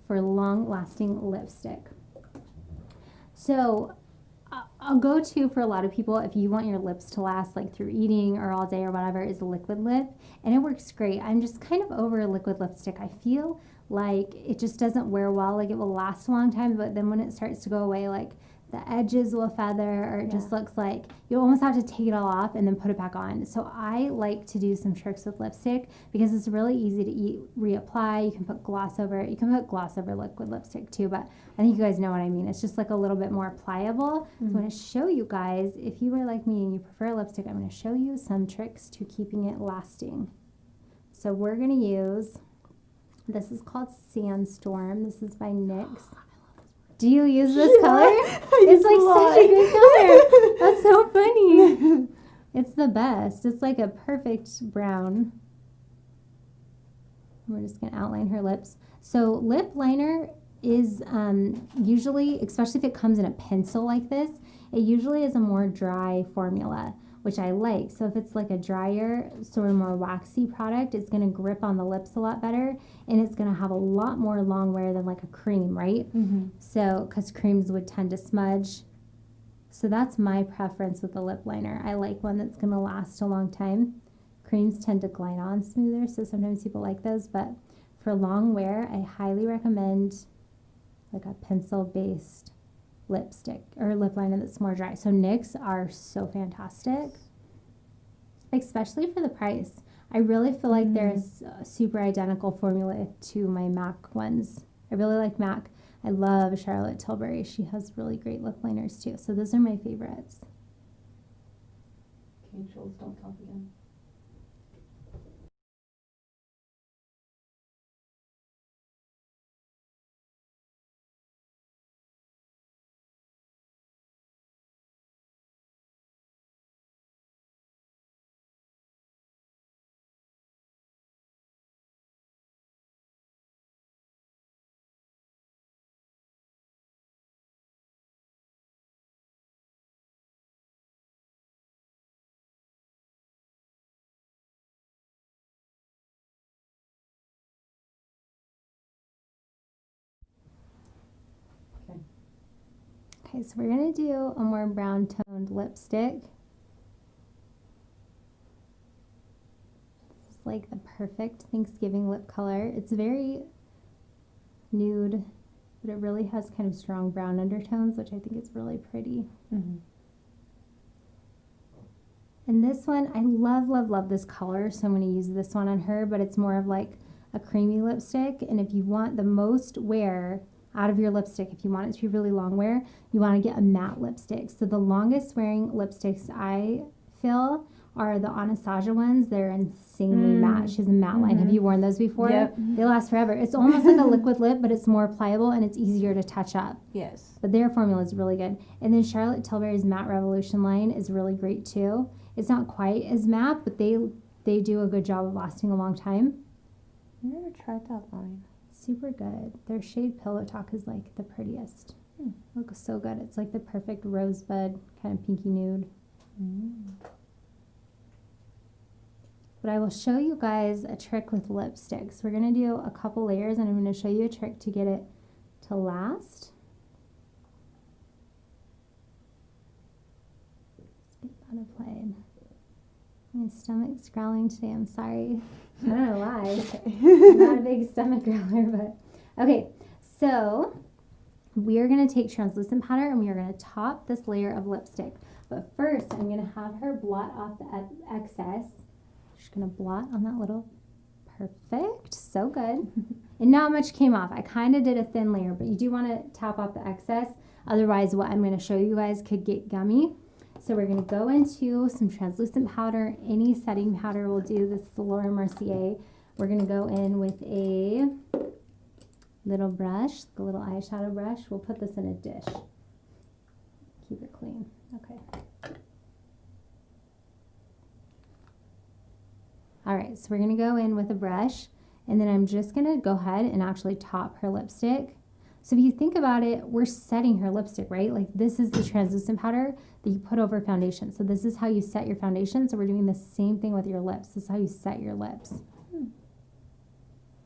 for long-lasting lipstick. So I'll go to for a lot of people if you want your lips to last like through eating or all day or whatever is liquid lip, and it works great. I'm just kind of over liquid lipstick. I feel like it just doesn't wear well. Like it will last a long time, but then when it starts to go away, like the edges will feather or it just looks like you almost have to take it all off and then put it back on. So I like to do some tricks with lipstick because it's really easy to reapply. You can put gloss over it. You can put gloss over liquid lipstick too, but I think you guys know what I mean. It's just like a little bit more pliable. So I'm going to show you guys, if you are like me and you prefer lipstick, I'm going to show you some tricks to keeping it lasting. So we're going to use, this is called Sandstorm. This is by NYX. Do you use this color? It's like such a good color. That's so funny. It's the best. It's like a perfect brown. We're just going to outline her lips. So lip liner is usually, especially if it comes in a pencil like this, it usually is a more dry formula, which I like. So if it's like a drier, sort of more waxy product, it's going to grip on the lips a lot better, and it's going to have a lot more long wear than like a cream, right? So, because creams would tend to smudge. So that's my preference with the lip liner. I like one that's going to last a long time. Creams tend to glide on smoother, so sometimes people like those, but for long wear, I highly recommend like a pencil-based lipstick or lip liner that's more dry. So NYX are so fantastic, especially for the price. I really feel like they're a super identical formula to my MAC ones. I really like MAC. I love Charlotte Tilbury. She has really great lip liners too. So those are my favorites.
Okay, Jules, don't talk again.
Okay, so we're going to do a more brown toned lipstick. This is like the perfect Thanksgiving lip color. It's very nude, but it really has kind of strong brown undertones, which I think is really pretty.
Mm-hmm.
And this one, I love, love, love this color, so I'm going to use this one on her, but it's more of like a creamy lipstick. And if you want the most wear out of your lipstick, if you want it to be really long wear, you want to get a matte lipstick. So the longest wearing lipsticks I feel are the Anastasia ones. They're insanely matte. She has a matte line. Have you worn those before?
Yep.
They last forever. It's almost like a liquid lip, but it's more pliable and it's easier to touch up.
Yes.
But their formula is really good. And then Charlotte Tilbury's Matte Revolution line is really great too. It's not quite as matte, but they do a good job of lasting a long time.
I never tried that line.
Super good. Their shade Pillow Talk is like the prettiest. Looks so good. It's like the perfect rosebud kind of pinky nude. But I will show you guys a trick with lipsticks. We're going to do a couple layers and I'm going to show you a trick to get it to last. Let's get that applied. My stomach's growling today. I'm sorry. I don't know why. I'm not a big stomach growler, but okay. So we are going to take translucent powder and we are going to top this layer of lipstick. But first, I'm going to have her blot off the excess. Just going to blot on that little. Perfect. So good. And not much came off. I kind of did a thin layer, but you do want to top off the excess. Otherwise, what I'm going to show you guys could get gummy. So we're going to go into some translucent powder. Any setting powder will do. This is the Laura Mercier. We're going to go in with a little brush, a little eyeshadow brush. We'll put this in a dish. Keep it clean. Okay. All right, so we're going to go in with a brush, and then I'm just going to go ahead and actually top her lipstick. So if you think about it, we're setting her lipstick, right? Like this is the translucent powder that you put over foundation. So this is how you set your foundation. So we're doing the same thing with your lips. This is how you set your lips.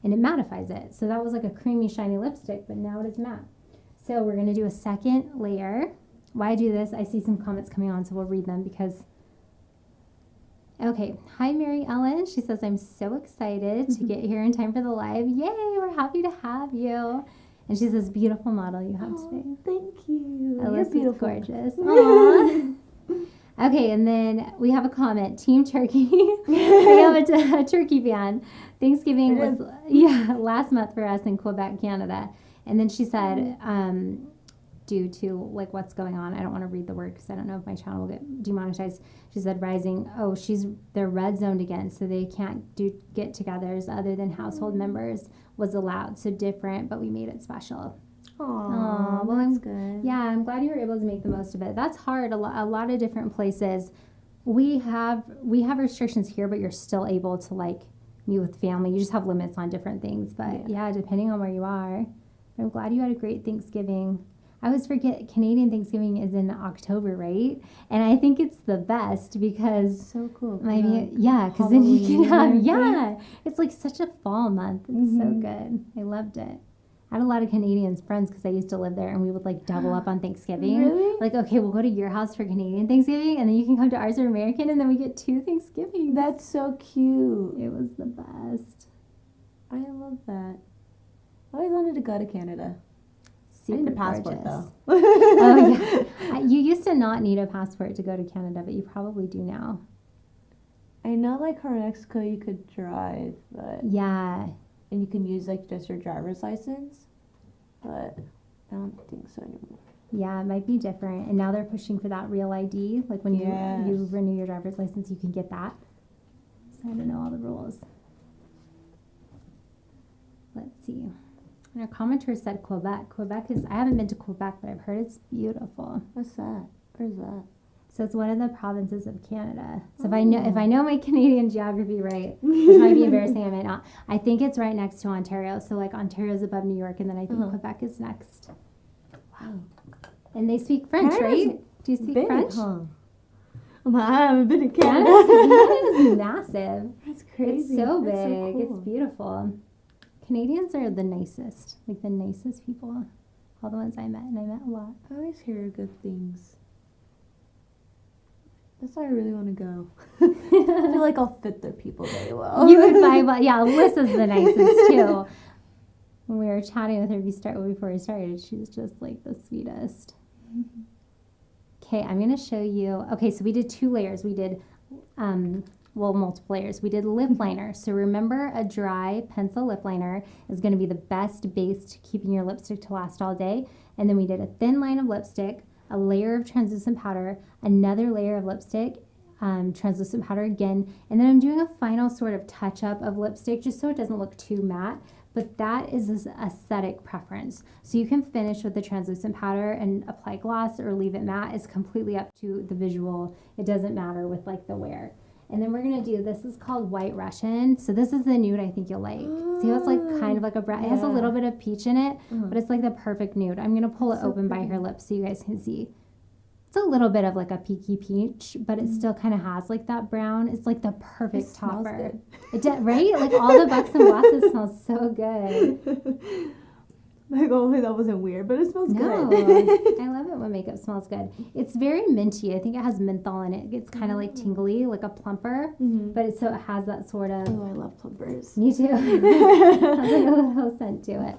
And it mattifies it. So that was like a creamy, shiny lipstick, but now it is matte. So we're going to do a second layer. Why I do this, I see some comments coming on, so we'll read them because... Okay, hi Mary Ellen. She says, I'm so excited to get here in time for the live. Yay, we're happy to have you. And she says, beautiful model you have today.
Thank you.
You're
beautiful.
Gorgeous. Aww. Okay, and then we have a comment. Team Turkey. We have a turkey fan. Thanksgiving was last month for us in Quebec, Canada. And then she said, due to like what's going on, I don't want to read the word because I don't know if my channel will get demonetized. She said rising. Oh, they're red zoned again, so they can't do get-togethers other than household members was allowed. So different, but we made it special.
Aww, well, that's good.
Yeah, I'm glad you were able to make the most of it. That's hard. A lot of different places. We have restrictions here, but you're still able to like meet with family. You just have limits on different things. But yeah, depending on where you are. I'm glad you had a great Thanksgiving. I always forget Canadian Thanksgiving is in October, right? And I think it's the best because
so cool.
Because then you can have it's like such a fall month. It's so good. I loved it. I had a lot of Canadian friends because I used to live there, and we would like double up on Thanksgiving.
Really?
Like, okay, we'll go to your house for Canadian Thanksgiving, and then you can come to ours for American, and then we get 2 Thanksgivings.
That's so cute.
It was the best.
I love that. I always wanted to go to Canada.
Super
I need a passport
gorgeous.
though.
Oh yeah, you used to not need a passport to go to Canada, but you probably do now.
I know, like, for Mexico, you could drive, but
Yeah.
and you can use like just your driver's license, but I don't think so anymore.
Yeah, it might be different. And now they're pushing for that real ID. Like when you renew your driver's license, you can get that. So I don't know all the rules. Let's see. And our commenter said Quebec. Quebec is, I haven't been to Quebec, but I've heard it's beautiful.
What's that? Where's that?
So it's one of the provinces of Canada. So if I know my Canadian geography right, which might be embarrassing, I might not. I think it's right next to Ontario. So like Ontario's above New York, and then I think Quebec is next.
Wow.
And they speak French, right? Do you speak
big,
French?
Huh? I haven't been to Canada.
Canada's massive.
That's crazy.
It's so
That's
big.
so cool.
It's beautiful. Canadians are the nicest, like the nicest people. all the ones I met, and I met a lot.
I always hear good things. That's why I really want to go. I feel like I'll fit the people very well.
You would vibe well. Yeah, Alyssa's the nicest too. When we were chatting with her before we started, she was just like the sweetest. Okay, I'm going to show you. Okay, so we did 2 layers. We did, multiple layers. We did lip liner. So remember, a dry pencil lip liner is going to be the best base to keeping your lipstick to last all day. And then we did a thin line of lipstick, a layer of translucent powder, another layer of lipstick, translucent powder again. And then I'm doing a final sort of touch up of lipstick just so it doesn't look too matte. But that is this aesthetic preference. So you can finish with the translucent powder and apply gloss or leave it matte. It's completely up to the visual. It doesn't matter with like the wear. And then we're going to do, this is called White Russian. So this is the nude I think you'll like. See how it's like kind of like a brown, it has a little bit of peach in it, but it's like the perfect nude. I'm going to pull it open by her lips so you guys can see. It's a little bit of like a peaky peach, but it still kind of has like that brown. It's like the perfect topper. It did, right? Like all the Buxom glosses smell so good.
Like, oh, that wasn't weird, but it smells good.
I love it when makeup smells good. It's very minty. I think it has menthol in it. It's kind of like tingly, like a plumper, but it has that sort of.
Oh, I love plumpers.
Me too. Has like a little scent to it.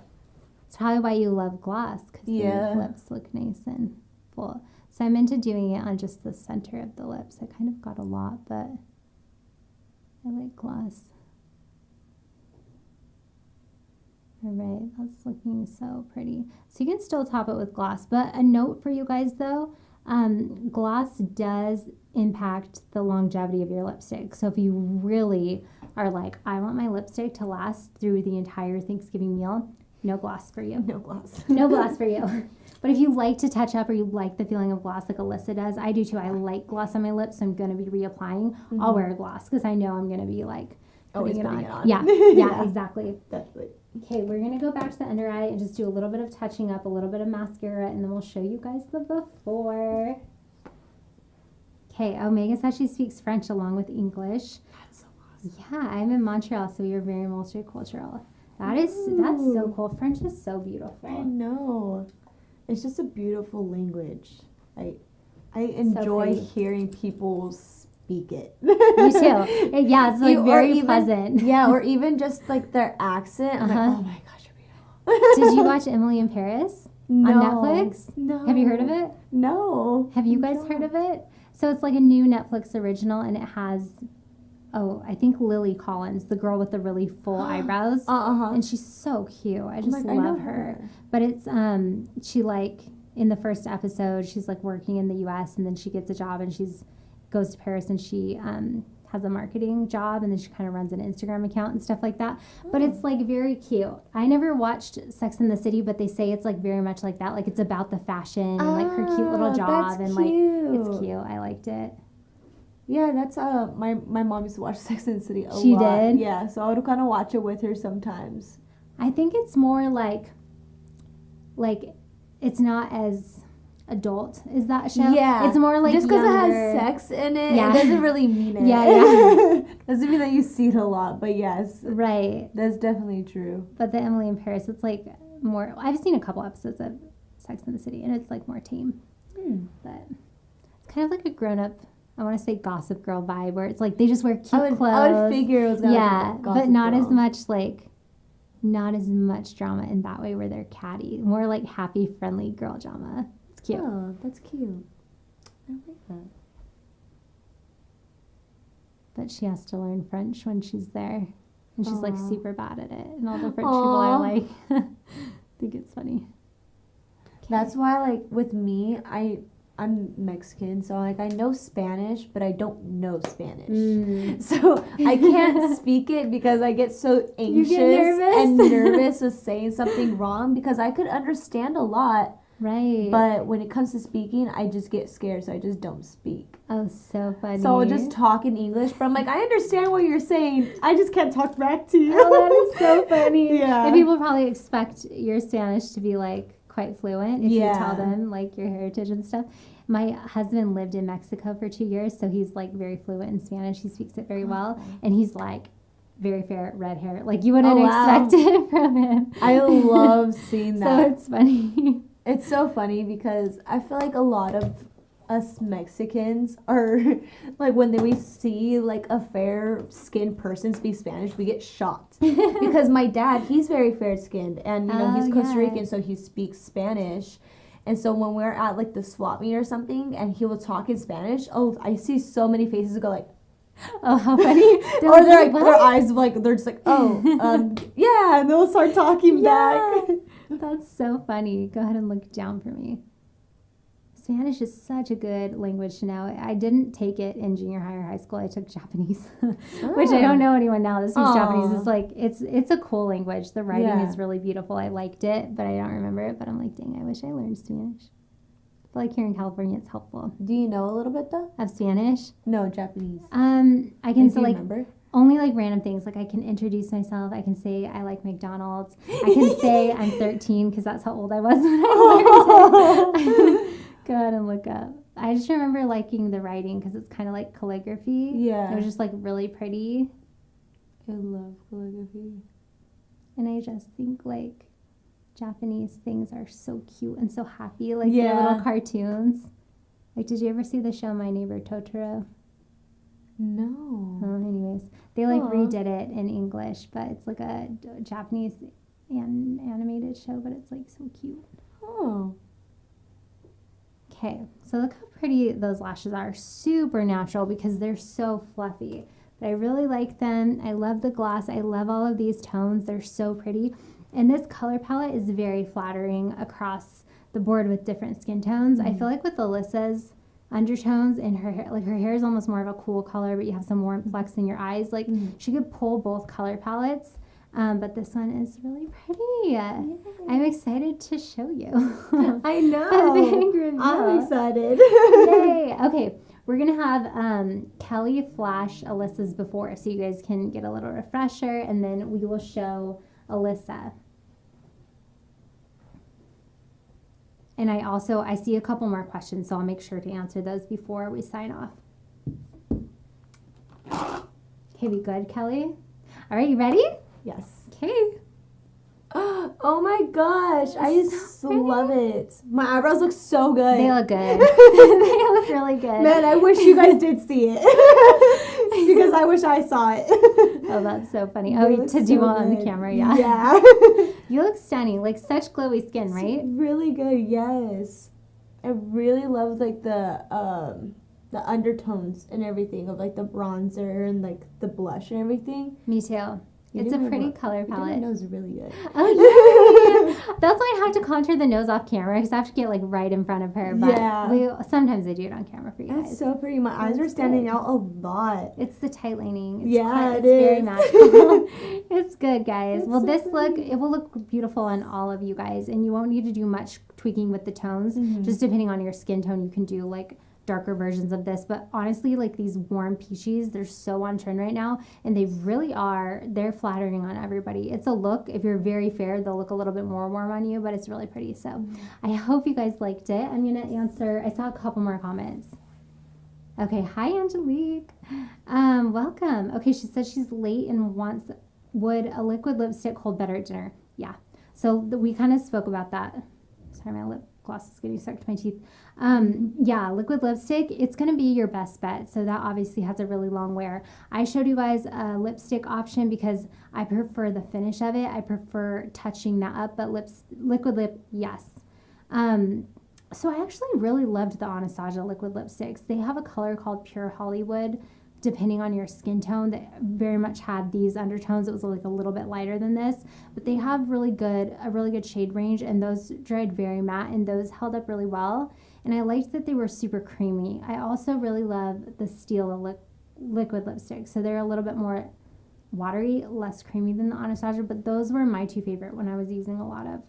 It's probably why you love gloss, because your lips look nice and full. So I'm into doing it on just the center of the lips. I kind of got a lot, but I like gloss. All right, that's looking so pretty. So you can still top it with gloss, but a note for you guys though, gloss does impact the longevity of your lipstick. So if you really are like, I want my lipstick to last through the entire Thanksgiving meal, no gloss for you.
No gloss.
No gloss for you. But if you like to touch up or you like the feeling of gloss like Alyssa does, I do too. I like gloss on my lips, so I'm going to be reapplying. I'll wear gloss because I know I'm going to be like putting it on. Yeah, exactly.
Definitely.
Okay, we're going to go back to the under eye and just do a little bit of touching up, a little bit of mascara, and then we'll show you guys the before. Okay, Megan says she speaks French along with English.
That's so awesome.
Yeah, I'm in Montreal, so we are very multicultural. That's so cool. French is so beautiful.
I know. It's just a beautiful language. I enjoy hearing people speak it.
Me too. Yeah, it's like very pleasant.
Yeah, or even just like their accent. I'm like, oh my gosh, you're beautiful.
Did you watch Emily in Paris on Netflix?
No.
Have you heard of it?
No.
Have you guys heard of it? So it's like a new Netflix original, and it has, I think Lily Collins, the girl with the really full eyebrows. And she's so cute. I just love her. But it's, she like, in the first episode, she's like working in the U.S. and then she gets a job and goes to Paris and she has a marketing job and then she kind of runs an Instagram account and stuff like that. But it's like very cute. I never watched Sex and the City, but they say it's like very much like that. Like it's about the fashion and like her cute little job and like it's cute. I liked it.
Yeah, that's my mom used to watch Sex and the City a lot.
She did?
Yeah, so I would kind of watch it with her sometimes.
I think it's more like it's not as adult as that show.
Yeah.
It's more like
just because it has sex in it, it doesn't really mean it. Yeah. Doesn't mean that you see it a lot, but yes.
Right.
That's definitely true.
But the Emily in Paris, it's like more, I've seen a couple episodes of Sex and the City and it's like more tame. But it's kind of like a grown-up, I want to say Gossip Girl vibe where it's like they just wear cute clothes. I would figure it was going to be Gossip but not Girl. As much like, not as much drama in that way where they're catty. More like happy, friendly girl drama. It's cute.
Oh, that's cute. I like that.
But she has to learn French when she's there. And she's like super bad at it. And all the French people are like, I think it's funny.
That's why like with me, I'm Mexican, so like I know Spanish, but I don't know Spanish. So I can't speak it because I get so anxious and nervous with saying something wrong because I could understand a lot.
Right.
But when it comes to speaking, I just get scared, so I just don't speak.
Oh, so funny.
So I'll just talk in English, but I'm like, I understand what you're saying. I just can't talk back to you.
Oh, that is so funny.
Yeah.
And people probably expect your Spanish to be like quite fluent if you tell them like your heritage and stuff. My husband lived in Mexico for 2 years, so he's like very fluent in Spanish. He speaks it very well, and he's like very fair, red hair. Like you wouldn't expect it from him.
I love seeing that.
So it's funny.
It's so funny because I feel like a lot of us Mexicans are like when we see like a fair skinned person speak Spanish, we get shocked. Because my dad, he's very fair skinned and he's Costa Rican, so he speaks Spanish. And so when we're at like the swap meet or something and he will talk in Spanish, I see so many faces go like,
oh, how funny.
or they're like, their eyes like, they're just like, yeah, and they'll start talking back.
That's so funny. Go ahead and look down for me. Spanish is such a good language to know. I didn't take it in junior high or high school. I took Japanese, which I don't know anyone now that speaks Japanese. It's like, it's a cool language. The writing is really beautiful. I liked it, but I don't remember it. But I'm like, dang, I wish I learned Spanish. I feel like here in California, it's helpful.
Do you know a little bit though?
Of Spanish?
No, Japanese.
I can say like,
remember?
only like random things. Like I can introduce myself. I can say I like McDonald's. I can say I'm 13 because that's how old I was when I learned it. Go ahead and look up. I just remember liking the writing because it's kind of like calligraphy.
Yeah.
It was just like really pretty.
I love calligraphy.
And I just think like Japanese things are so cute and so happy. Like their little cartoons. Like, did you ever see the show My Neighbor Totoro?
No.
Anyways, they like redid it in English, but it's like a Japanese animated show, but it's like so cute.
Oh.
Okay, so look how pretty those lashes are. Super natural because they're so fluffy. But I really like them. I love the gloss. I love all of these tones. They're so pretty. And this color palette is very flattering across the board with different skin tones. I feel like with Alyssa's undertones and her hair, like her hair is almost more of a cool color, but you have some warm flecks in your eyes. Like she could pull both color palettes. But this one is really pretty. I'm excited to show you.
I know.
A big reveal.
I'm excited.
Yay. Okay, we're going to have Kelly flash Alyssa's before so you guys can get a little refresher, and then we will show Alyssa. And I see a couple more questions, so I'll make sure to answer those before we sign off. Okay, we good, Kelly? All right, you ready?
Yes.
Okay.
Oh my gosh. I just love it. My eyebrows look so good.
They look good. They look really good.
Man, I wish you guys did see it. Because I wish I saw it.
Oh, that's so funny. Oh, to do well on the camera, yeah.
Yeah.
You look stunning. Like such glowy skin, right?
Really good, yes. I really love like the undertones and everything of like the bronzer and like the blush and everything.
Me too. It's a pretty color palette.
Your nose is really good.
Oh, yeah. That's why I have to contour the nose off camera because I have to get like right in front of her. But sometimes I do it on camera for you guys.
That's so pretty. My eyes are standing out a lot.
It's the tight lining.
It's
very magical. It's good, guys. Well, this look, it will look beautiful on all of you guys, and you won't need to do much tweaking with the tones. Just depending on your skin tone, you can do like darker versions of this, but honestly, like these warm peaches, they're so on trend right now, and they're flattering on everybody. It's a look. If you're very fair, they'll look a little bit more warm on you, but it's really pretty. So I hope you guys liked it. I'm gonna answer, I saw a couple more comments. Okay, hi Angelique. Welcome. Okay, she said she's late and would a liquid lipstick hold better at dinner? Yeah, so we kind of spoke about that. Sorry, my lip gloss is getting stuck to my teeth. Yeah, liquid lipstick, it's going to be your best bet. So that obviously has a really long wear. I showed you guys a lipstick option because I prefer the finish of it. I prefer touching that up, but liquid lip, yes. So I actually really loved the Anastasia liquid lipsticks. They have a color called Pure Hollywood, depending on your skin tone, that very much had these undertones. It was like a little bit lighter than this, but they have a really good shade range, and those dried very matte, and those held up really well. And I liked that they were super creamy. I also really love the Stila liquid lipsticks. So they're a little bit more watery, less creamy than the Anastasia, but those were my two favorite when I was using a lot of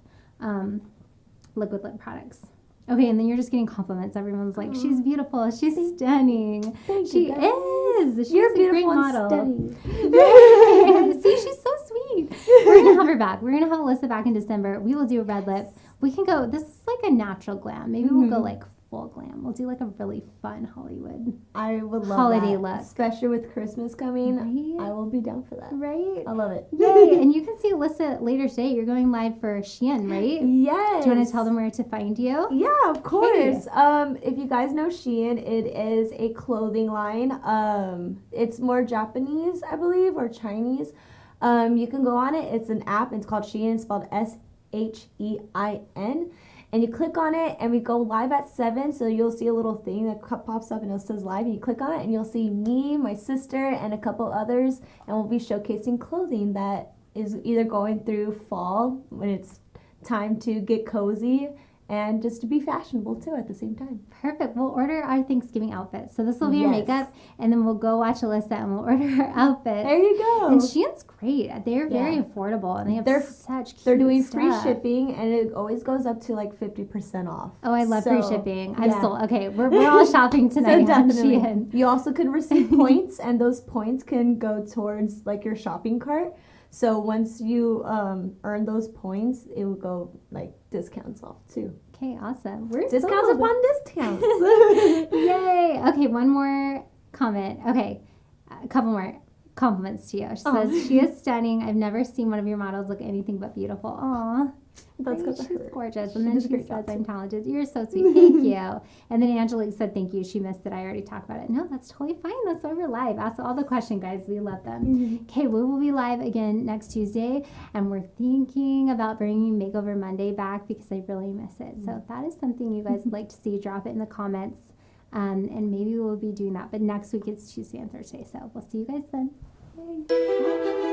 liquid lip products. Okay, and then you're just getting compliments. Everyone's like, she's beautiful. She's stunning. She is. She's a great model. See, she's so sweet. We're going to have her back. We're going to have Alyssa back in December. We will do a red lip. We can go, this is like a natural glam. Maybe we'll go like full glam. We'll do like a really fun Hollywood.
I would love
Holiday
that.
look.
Especially with Christmas coming.
Right?
I will be down for that.
Right?
I love it.
Yay! And you can see Alyssa later today. You're going live for Shein, right?
Yes.
Do you want to tell them where to find you?
Yeah, of course. If you guys know Shein, it is a clothing line. It's more Japanese, I believe, or Chinese. You can go on it. It's an app. It's called Shein. It's spelled SHEIN. And you click on it, and we go live at 7. So you'll see a little thing that pops up, and it says live. And you click on it, and you'll see me, my sister, and a couple others. And we'll be showcasing clothing that is either going through fall when it's time to get cozy, and just to be fashionable too at the same time.
Perfect. We'll order our Thanksgiving outfits. So this will be your
Yes.
makeup, and then we'll go watch Alyssa and we'll order her outfits.
There you go.
And Shein's great. They're very
Yeah.
affordable, and they have
They're-
such cute
They're doing free
stuff.
shipping, and it always goes up to like 50% off.
Oh, I love free
So,
shipping. I'm
yeah.
sold. Okay, we're all shopping tonight
So
on
definitely.
Shein.
You also could receive points, and those points can go towards like your shopping cart. So once you earn those points, it will go like discounts off too.
Okay, awesome. We're
Discounts
sold.
upon discounts.
Yay. Okay, one more comment. Okay, a couple more compliments to you. She
Aw.
says, she is stunning. I've never seen one of your models look anything but beautiful. Aw.
That's
Right,
good.
she's gorgeous.
She
And then
did a
she
great
says,
job,
I'm talented. You're so sweet. Thank you. And then Angelique said, thank you. She missed it. I already talked about it. No, that's totally fine. That's why we're live. Ask all the questions, guys. We love them.
Mhm.
Okay, we will be live again next Tuesday. And we're thinking about bringing Makeover Monday back because I really miss it. So if that is something you guys would like to see, drop it in the comments. And maybe we'll be doing that. But next week it's Tuesday and Thursday. So we'll see you guys then. Bye.